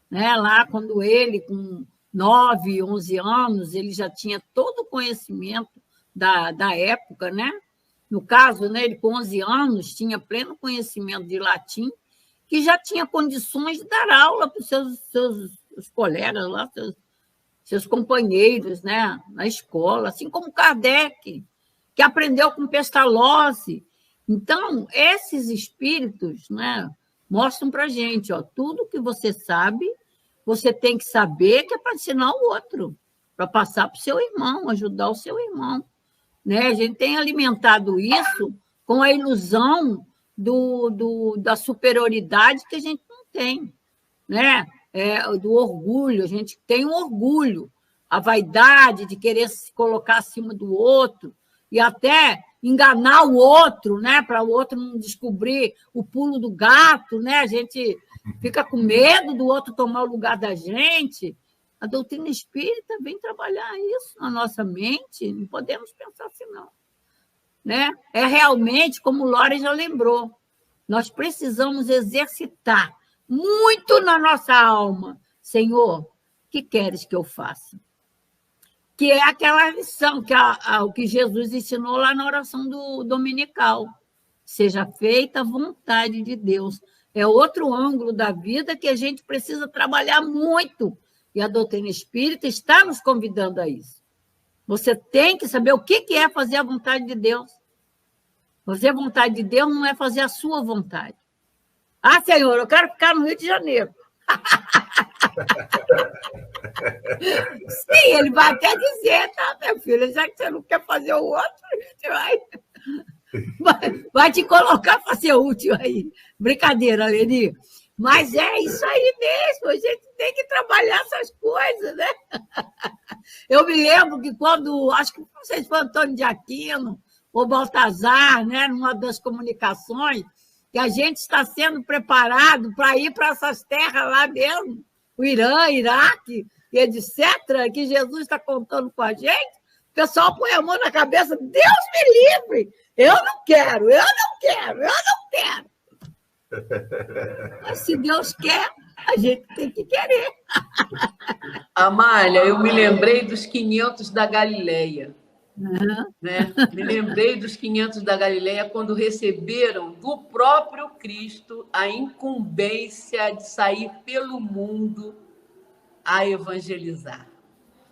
E: Né? Lá, quando ele, com 9, 11 anos, ele já tinha todo o conhecimento da época, né? No caso, né, ele com 11 anos tinha pleno conhecimento de latim que já tinha condições de dar aula para os seus colegas lá, seus companheiros, né, na escola, assim como Kardec, que aprendeu com Pestalozzi. Então, esses espíritos, né, mostram para a gente, ó, tudo que você sabe, você tem que saber que é para ensinar o outro, para passar para o seu irmão, ajudar o seu irmão. Né? A gente tem alimentado isso com a ilusão da superioridade que a gente não tem, né? Do orgulho, a gente tem um orgulho, a vaidade de querer se colocar acima do outro e até enganar o outro, né? Para o outro não descobrir o pulo do gato, né? A gente fica com medo do outro tomar o lugar da gente. A doutrina espírita vem trabalhar isso na nossa mente, não podemos pensar assim, não. Né? É realmente, como o Lore já lembrou, nós precisamos exercitar muito na nossa alma. Senhor, o que queres que eu faça? Que é aquela lição o que Jesus ensinou lá na oração do dominical. Seja feita a vontade de Deus. É outro ângulo da vida que a gente precisa trabalhar muito. E a doutrina espírita está nos convidando a isso. Você tem que saber o que é fazer a vontade de Deus. Fazer a vontade de Deus não é fazer a sua vontade. Ah, Senhor, eu quero ficar no Rio de Janeiro. Sim, ele vai até dizer, tá, meu filho? Já que você não quer fazer o outro, a gente vai te colocar para ser útil aí. Brincadeira, Leni. Mas é isso aí mesmo, a gente tem que trabalhar essas coisas, né? Eu me lembro que quando, acho que não sei se foi Antônio de Aquino ou Baltazar, né, numa das comunicações, que a gente está sendo preparado para ir para essas terras lá mesmo, o Irã, Iraque, e etc., que Jesus está contando com a gente, o pessoal põe a mão na cabeça, Deus me livre, eu não quero. Mas se Deus quer, a gente tem que querer.
F: Amália, eu me lembrei dos 500 da Galileia.
E: Uhum.
F: Né? Me lembrei dos 500 da Galileia quando receberam do próprio Cristo a incumbência de sair pelo mundo a evangelizar.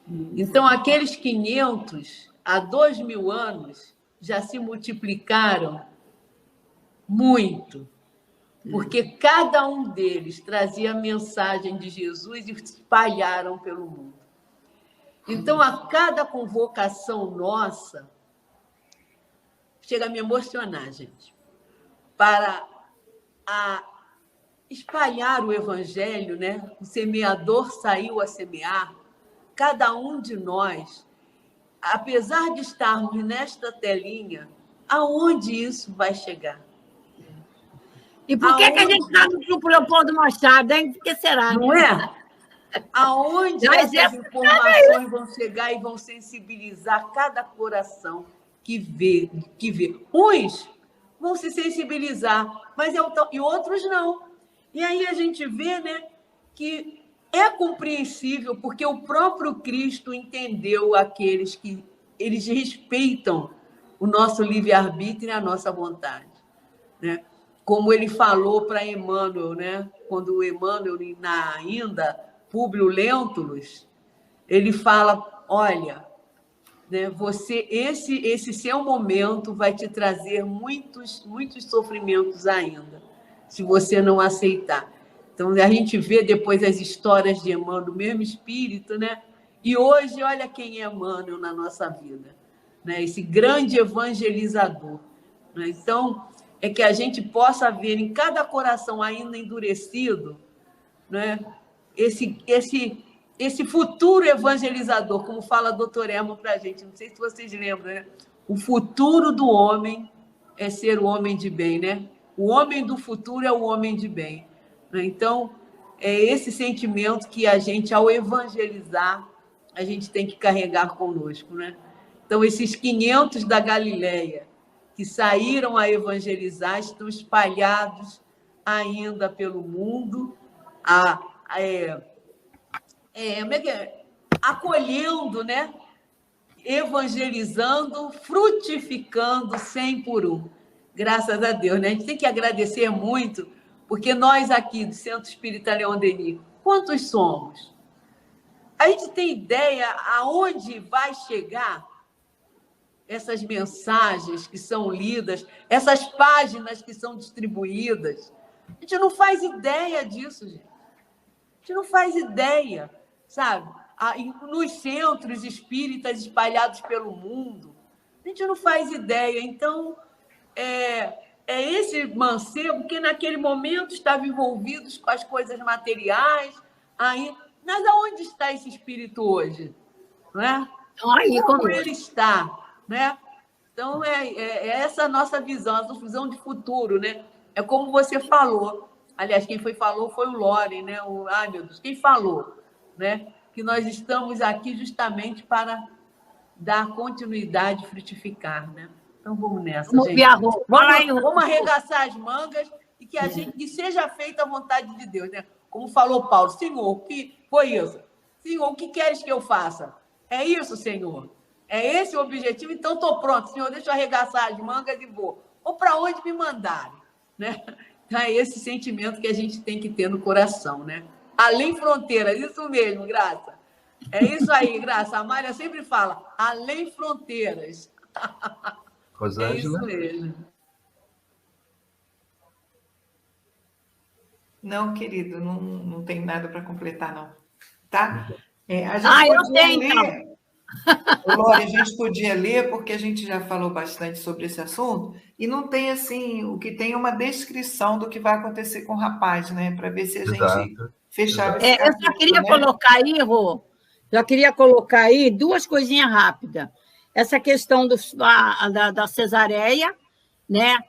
F: Então, aqueles 500, há 2000 anos, já se multiplicaram muito, porque cada um deles trazia a mensagem de Jesus e espalharam pelo mundo. Então, a cada convocação nossa, chega a me emocionar, gente, para espalhar o evangelho, né? O semeador saiu a semear. Cada um de nós, apesar de estarmos nesta telinha, aonde isso vai chegar?
E: E por que a gente está no grupo Leopoldo Machado, hein? Por que será?
F: Não é? Aonde essas informações vão chegar e vão sensibilizar cada coração que vê. Uns vão se sensibilizar, mas e outros não. E aí a gente vê, né, que é compreensível, porque o próprio Cristo entendeu aqueles que eles respeitam o nosso livre-arbítrio e a nossa vontade, né? Como ele falou para Emmanuel, né? Quando o Emmanuel, ainda Públio Lentulus, ele fala, olha, né, esse seu momento vai te trazer muitos sofrimentos ainda, se você não aceitar. Então, a gente vê depois as histórias de Emmanuel, o mesmo espírito, né? E hoje, olha quem é Emmanuel na nossa vida, né? Esse grande evangelizador, né? Então, é que a gente possa ver em cada coração ainda endurecido, né? Esse futuro evangelizador, como fala a doutora Emma para a gente, não sei se vocês lembram, né? O futuro do homem é ser o homem de bem, né? O homem do futuro é o homem de bem. Então, é esse sentimento que a gente, ao evangelizar, a gente tem que carregar conosco, né? Então, esses 500 da Galileia que saíram a evangelizar estão espalhados ainda pelo mundo, acolhendo, né? Evangelizando, frutificando 100 por 1. Graças a Deus, né? A gente tem que agradecer muito, Porque nós aqui do Centro Espírita Leon Denis, quantos somos? A gente tem ideia aonde vai chegar essas mensagens que são lidas, essas páginas que são distribuídas? A gente não faz ideia disso, gente. A gente não faz ideia, sabe? Nos centros espíritas espalhados pelo mundo, a gente não faz ideia. Então, é esse mancebo que naquele momento estava envolvido com as coisas materiais. Aí, mas aonde está esse espírito hoje? Não é?
E: Aí,
F: como ele está, né? Então, é essa a nossa visão, a nossa visão de futuro, né? É como você falou. Aliás, quem falou foi o Loren, né? Ai, meu Deus, quem falou, né? Que nós estamos aqui justamente para dar continuidade e frutificar, né? Então, vamos nessa, gente. Vamos arregaçar as mangas e que seja feita a vontade de Deus, né? Como falou Paulo, Senhor, o que foi isso? Senhor, o que queres que eu faça? É isso, Senhor. É esse o objetivo, então estou pronto. Senhor, deixa eu arregaçar as mangas e vou. Ou para onde me mandarem, né? Então, é esse sentimento que a gente tem que ter no coração, né? Além fronteiras, isso mesmo, Graça. É isso aí, Graça. A Mária sempre fala, além fronteiras.
C: Rosângela?
F: É isso mesmo.
D: Não, querido, não tem nada para completar, não. Tá? A gente
E: eu tenho, então.
D: Lore, a gente podia ler, porque a gente já falou bastante sobre esse assunto, e não tem, assim, o que tem é uma descrição do que vai acontecer com o rapaz, né? Para ver se a gente fechava esse capítulo,
E: eu só queria colocar aí, Rô, já queria colocar aí duas coisinhas rápidas. Essa questão da cesareia, né?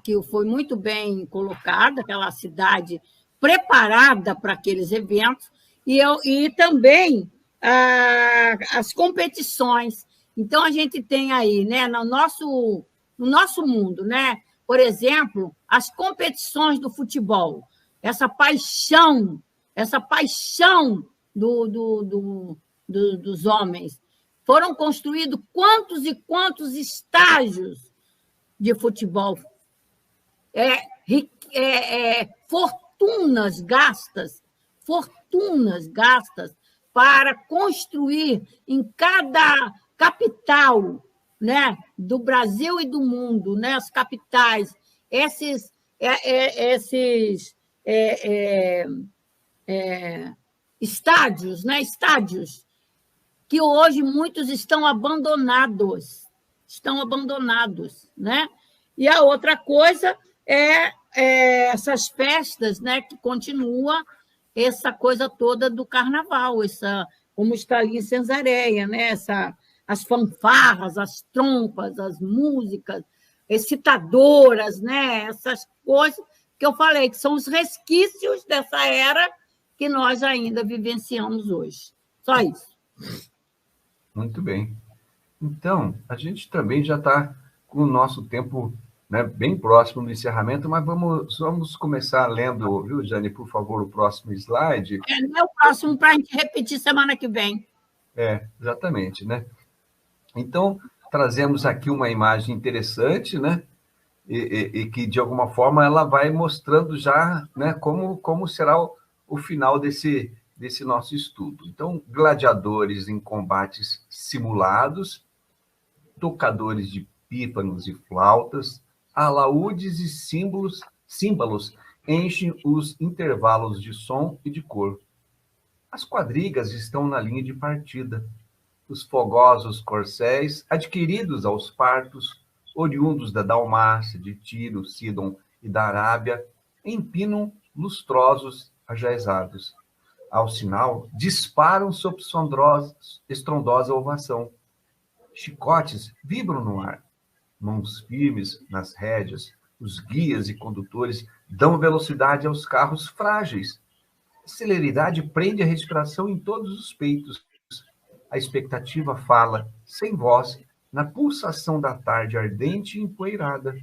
E: Que foi muito bem colocada, aquela cidade preparada para aqueles eventos, e também as competições. Então, a gente tem aí, né, no nosso mundo, né, por exemplo, as competições do futebol, essa paixão dos homens. Foram construídos quantos e quantos estágios de futebol, fortunas gastas para construir em cada capital, né, do Brasil e do mundo, né, as capitais, esses estádios, né, estádios que hoje muitos estão abandonados, né? E a outra coisa é essas festas, né, que continua essa coisa toda do carnaval, como está ali em Cesareia, né? As fanfarras, as trompas, as músicas excitadoras, né? Essas coisas que eu falei, que são os resquícios dessa era que nós ainda vivenciamos hoje. Só isso.
C: Muito bem. Então, a gente também já está com o nosso tempo, né, bem próximo do encerramento, mas vamos começar lendo, viu, Jane, por favor, o próximo slide.
E: Não é o próximo para a gente repetir semana que vem.
C: Exatamente, né? Então, trazemos aqui uma imagem interessante, né? E que, de alguma forma, ela vai mostrando já, né, como será o final desse nosso estudo. Então, gladiadores em combates simulados, tocadores de pífanos e flautas, alaúdes e símbolos enchem os intervalos de som e de cor. As quadrigas estão na linha de partida. Os fogosos corcéis, adquiridos aos partos, oriundos da Dalmácia, de Tiro, Sidom e da Arábia, empinam lustrosos ajaezados. Ao sinal, disparam sob estrondosa ovação. Chicotes vibram no ar. Mãos firmes nas rédeas, os guias e condutores dão velocidade aos carros frágeis. A celeridade prende a respiração em todos os peitos. A expectativa fala, sem voz, na pulsação da tarde ardente e empoeirada.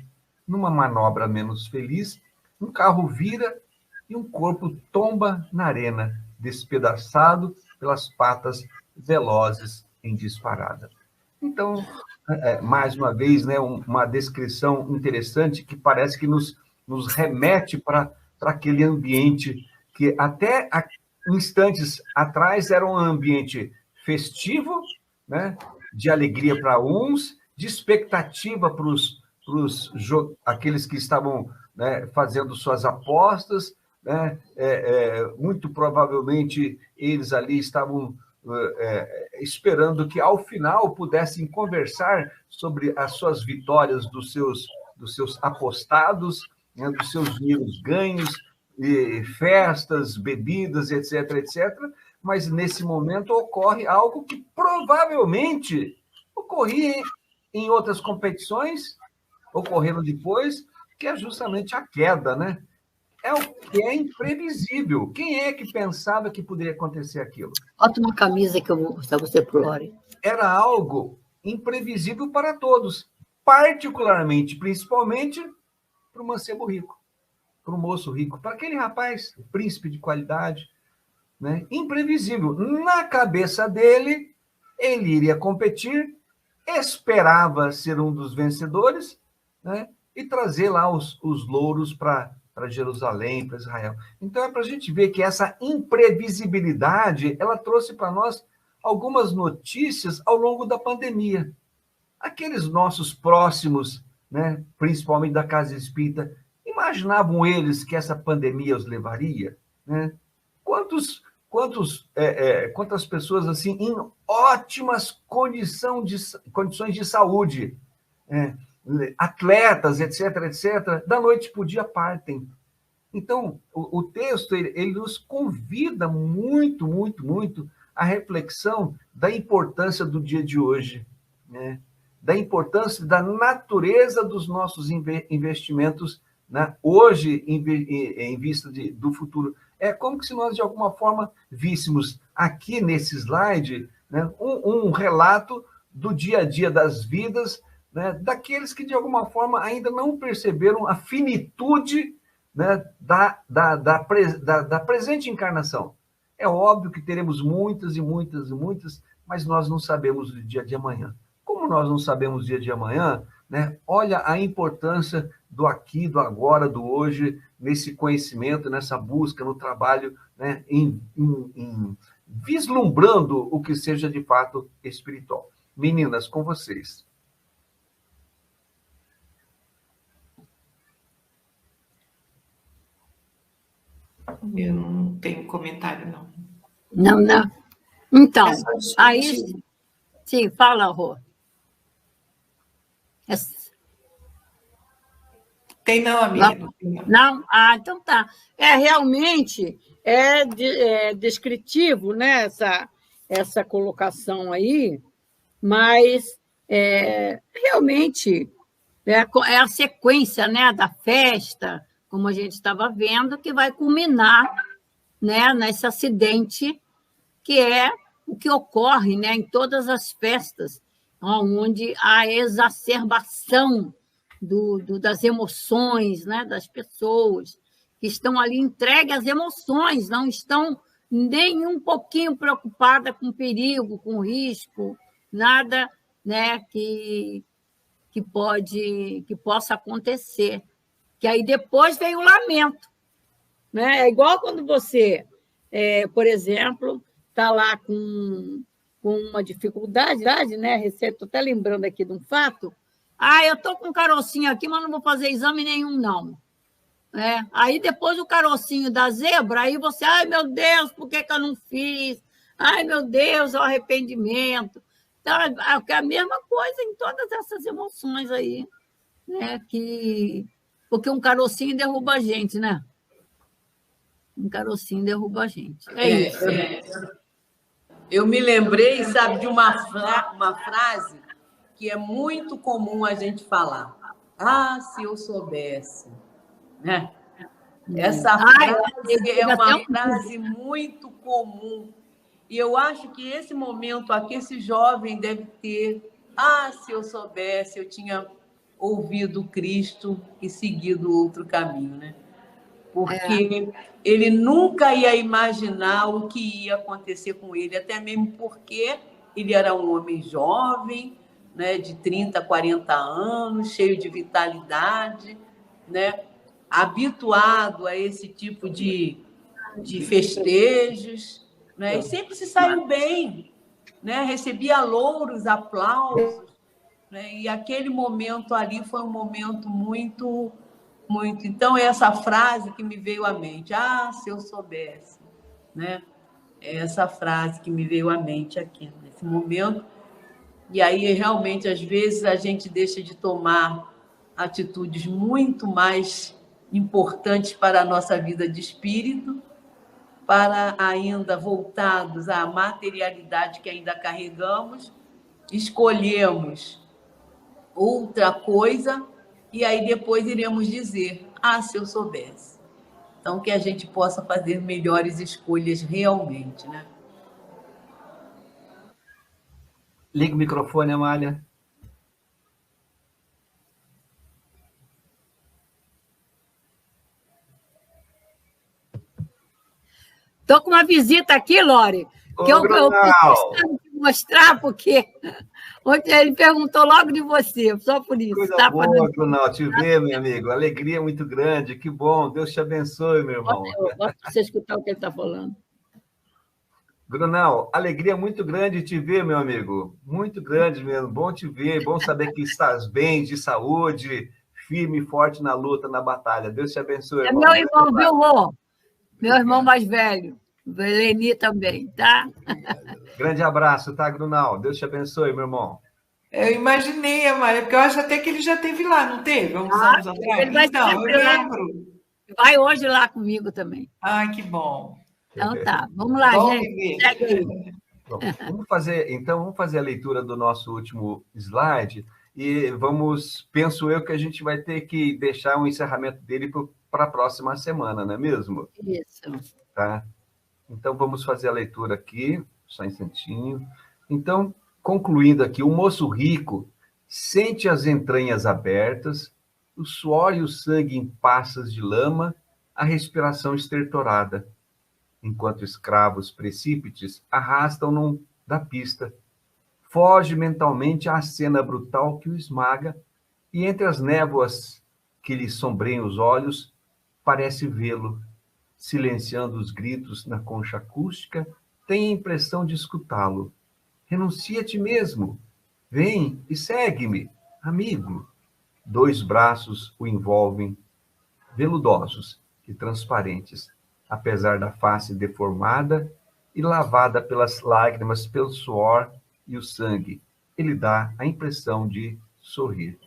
C: Numa manobra menos feliz, um carro vira e um corpo tomba na arena, despedaçado pelas patas velozes em disparada. Então, mais uma vez, né, uma descrição interessante que parece que nos remete para para aquele ambiente que até instantes atrás era um ambiente festivo, né, de alegria para uns, de expectativa para aqueles que estavam, né, fazendo suas apostas, né, muito provavelmente eles ali estavam esperando que, ao final, pudessem conversar sobre as suas vitórias dos seus apostados, né, dos seus dinheiros ganhos, festas, bebidas, etc., etc., mas, nesse momento, ocorre algo que provavelmente ocorria em outras competições, ocorrendo depois, que é justamente a queda, né? É o que é imprevisível. Quem é que pensava que poderia acontecer aquilo?
E: Bota uma camisa que eu vou mostrar você pro Lore.
C: Era algo imprevisível para todos, particularmente, principalmente, para o mancebo rico, para o moço rico, para aquele rapaz, príncipe de qualidade, né? Imprevisível. Na cabeça dele, ele iria competir, esperava ser um dos vencedores, né? E trazer lá os louros para Jerusalém, para Israel. Então, é para a gente ver que essa imprevisibilidade, ela trouxe para nós algumas notícias ao longo da pandemia. Aqueles nossos próximos, né, principalmente da Casa Espírita, imaginavam eles que essa pandemia os levaria? Né? Quantas pessoas assim em ótimas condições de saúde, atletas, etc., etc., da noite para o dia partem. Então, o texto ele nos convida muito, muito, muito à reflexão da importância do dia de hoje, né? Da importância da natureza dos nossos investimentos, né? Hoje, em vista do futuro. É como se nós, de alguma forma, víssemos aqui nesse slide, né, um relato do dia a dia das vidas, né, daqueles que, de alguma forma, ainda não perceberam a finitude, né, da presente encarnação. É óbvio que teremos muitas e muitas e muitas, mas nós não sabemos o dia de amanhã. Como nós não sabemos o dia de amanhã, né, olha a importância do aqui, do agora, do hoje, nesse conhecimento, nessa busca, no trabalho, né, vislumbrando o que seja de fato espiritual. Meninas, com vocês.
D: Eu não tenho comentário, não.
E: Não, não. Então, aí... Sim, fala, Rô.
D: Tem não, amiga.
E: Não? Ah, então tá. Realmente é descritivo, né, essa colocação aí, mas realmente é a sequência, né, da festa, como a gente estava vendo, que vai culminar, né, nesse acidente, que é o que ocorre, né, em todas as festas, onde há exacerbação das emoções, né, das pessoas que estão ali entregues às emoções, não estão nem um pouquinho preocupadas com perigo, com risco, nada, né, que possa acontecer. Que aí depois vem o lamento. Né? É igual quando você, por exemplo, está lá com uma dificuldade, né? Estou até lembrando aqui de um fato. Eu estou com um carocinho aqui, mas não vou fazer exame nenhum, não. Aí depois o carocinho da zebra, aí você, ai, meu Deus, por que eu não fiz? Ai, meu Deus, é o arrependimento. Então, é a mesma coisa em todas essas emoções aí, né? Porque um carocinho derruba a gente, né? Um carocinho derruba a gente. Isso.
F: Eu me lembrei, sabe, de uma frase que é muito comum a gente falar. Ah, se eu soubesse. Né? Essa frase é uma frase muito comum. E eu acho que esse momento aqui, esse jovem deve ter... Ah, se eu soubesse, eu tinha ouvido Cristo e seguido outro caminho, né? Porque ele nunca ia imaginar o que ia acontecer com ele, até mesmo porque ele era um homem jovem, né, de 30, 40 anos, cheio de vitalidade, né? habituado a esse tipo de festejos, né? E sempre se saiu bem, né? Recebia louros, aplausos, né? E aquele momento ali foi um momento muito, muito. Então, é essa frase que me veio à mente: ah, se eu soubesse, né? É essa frase que me veio à mente aqui, nesse momento. E aí, realmente, às vezes, a gente deixa de tomar atitudes muito mais importantes para a nossa vida de espírito, para ainda voltados à materialidade que ainda carregamos, escolhemos outra coisa e aí depois iremos dizer: ah, se eu soubesse. Então, que a gente possa fazer melhores escolhas realmente, né?
C: Liga o microfone, Amália.
E: Estou com uma visita aqui, Lore, que eu preciso te mostrar, porque ontem ele perguntou logo de você, só por isso.
C: Coisa
E: tá?
C: boa, Grunal, te ver, meu amigo. Alegria muito grande, que bom. Deus te abençoe, meu irmão.
E: Gosto de você escutar o que ele está falando.
C: Grunal, alegria muito grande te ver, meu amigo. Muito grande mesmo. Bom te ver, bom saber que estás bem, de saúde, firme e forte na luta, na batalha. Deus te abençoe, irmão.
E: É meu irmão, viu, Rô? Meu irmão mais velho. Leni também, tá?
C: Grande abraço, tá, Grunal? Deus te abençoe, meu irmão.
D: Eu imaginei, Amália, porque eu acho até que ele já esteve lá, não teve? Há uns anos atrás?
E: Ele vai
D: Então, eu lembro.
E: Vai hoje lá comigo também.
D: Ai, que bom.
E: Então tá, vamos lá,
D: Bom
E: gente. Segue aí.
C: Bom, vamos fazer a leitura do nosso último slide e penso eu que a gente vai ter que deixar o encerramento dele para a próxima semana, não é mesmo?
E: Isso.
C: Tá? Então, vamos fazer a leitura aqui, só um instantinho. Então, concluindo aqui, o moço rico sente as entranhas abertas, o suor e o sangue em passas de lama, a respiração estertorada, enquanto escravos precípites arrastam-no da pista. Foge mentalmente à cena brutal que o esmaga, e entre as névoas que lhe sombreiam os olhos, parece vê-lo, silenciando os gritos na concha acústica, tem a impressão de escutá-lo. Renuncia a ti mesmo. Vem e segue-me, amigo. 2 braços o envolvem, veludosos e transparentes, apesar da face deformada e lavada pelas lágrimas, pelo suor e o sangue. Ele dá a impressão de sorrir.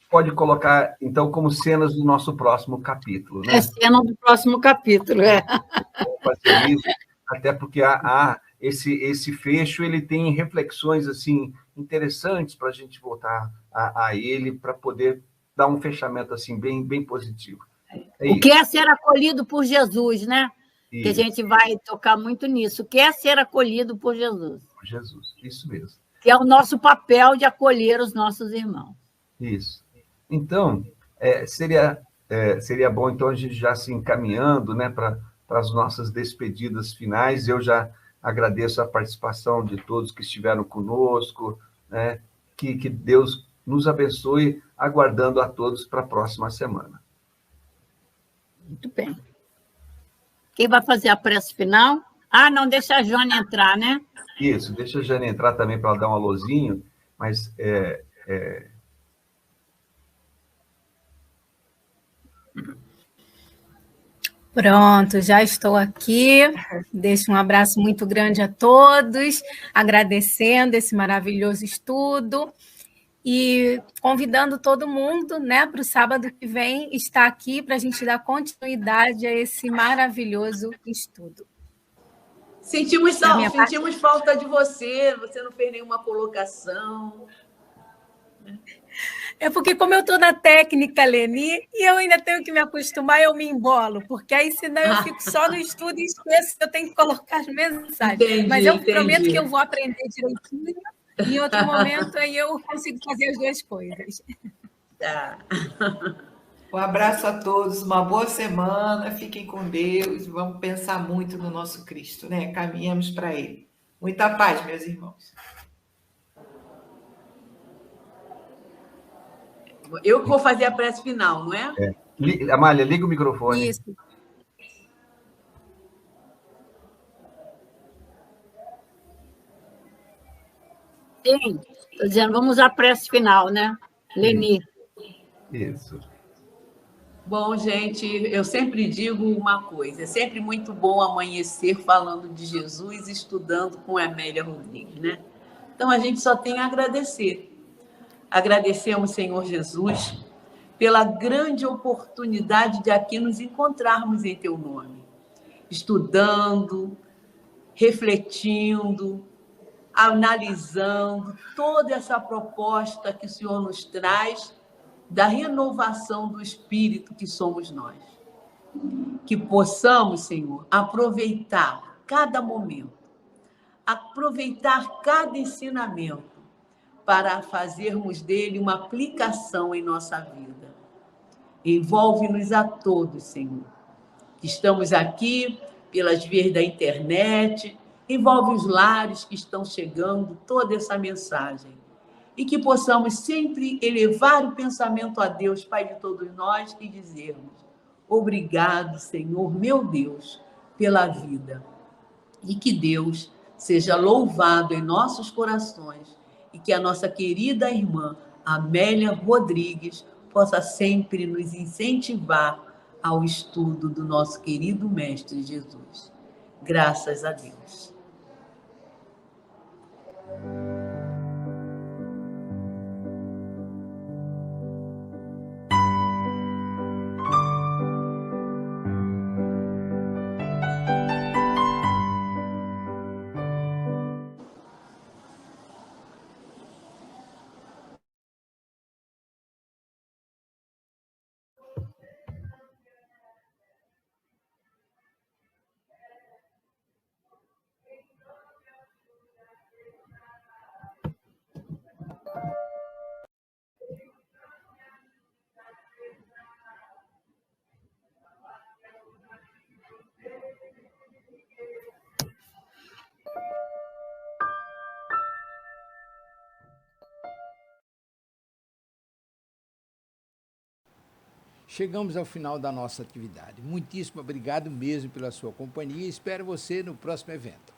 C: Pode colocar, então, como cenas do nosso próximo capítulo, né?
E: É cena do próximo capítulo,
C: Vamos fazer isso, até porque esse fecho ele tem reflexões assim interessantes para a gente voltar a ele, para poder dar um fechamento assim bem positivo.
E: O que é ser acolhido por Jesus, né?
C: Isso.
E: Que a gente vai tocar muito nisso. O que é ser acolhido por Jesus?
C: Por Jesus, isso mesmo.
E: Que é o nosso papel de acolher os nossos irmãos.
C: Isso. Então, seria bom, então, a gente já se encaminhando, né, para as nossas despedidas finais. Eu já agradeço a participação de todos que estiveram conosco, né, que Deus nos abençoe, aguardando a todos para a próxima semana.
E: Muito bem. Quem vai fazer a prece final? Ah, não, deixa a Jane entrar, né?
C: Isso, deixa a Jane entrar também para ela dar um alôzinho, mas
B: Pronto, já estou aqui. Deixo um abraço muito grande a todos, agradecendo esse maravilhoso estudo e convidando todo mundo, né, para o sábado que vem estar aqui para a gente dar continuidade a esse maravilhoso estudo.
F: Sentimos falta de você não fez nenhuma colocação.
B: É porque, como eu estou na técnica, Leni, e eu ainda tenho que me acostumar, eu me embolo, porque aí, senão, eu fico só no estudo e esqueço que eu tenho que colocar as mensagens. Mas eu prometo que eu vou aprender direitinho, e em outro momento aí eu consigo fazer as duas coisas.
F: Tá.
D: Um abraço a todos, uma boa semana, fiquem com Deus, vamos pensar muito no nosso Cristo, né? Caminhamos para Ele. Muita paz, meus irmãos.
F: Eu que vou fazer a prece final, não é?
C: Amália, liga o microfone.
B: Isso.
E: Sim, estou dizendo, vamos à prece final, né? Leni.
C: Isso.
F: Bom, gente, eu sempre digo uma coisa: é sempre muito bom amanhecer falando de Jesus, estudando com a Amélia Rodrigues, né? Então a gente só tem a agradecer. Agradecemos, Senhor Jesus, pela grande oportunidade de aqui nos encontrarmos em Teu nome, estudando, refletindo, analisando toda essa proposta que o Senhor nos traz da renovação do espírito que somos nós. Que possamos, Senhor, aproveitar cada momento, aproveitar cada ensinamento para fazermos dele uma aplicação em nossa vida. Envolve-nos a todos, Senhor, que estamos aqui pelas vias da internet, envolve os lares que estão chegando toda essa mensagem. E que possamos sempre elevar o pensamento a Deus, Pai de todos nós, e dizermos: obrigado, Senhor, meu Deus, pela vida. E que Deus seja louvado em nossos corações e que a nossa querida irmã Amélia Rodrigues possa sempre nos incentivar ao estudo do nosso querido Mestre Jesus. Graças a Deus.
A: Chegamos ao final da nossa atividade. Muitíssimo obrigado mesmo pela sua companhia e espero você no próximo evento.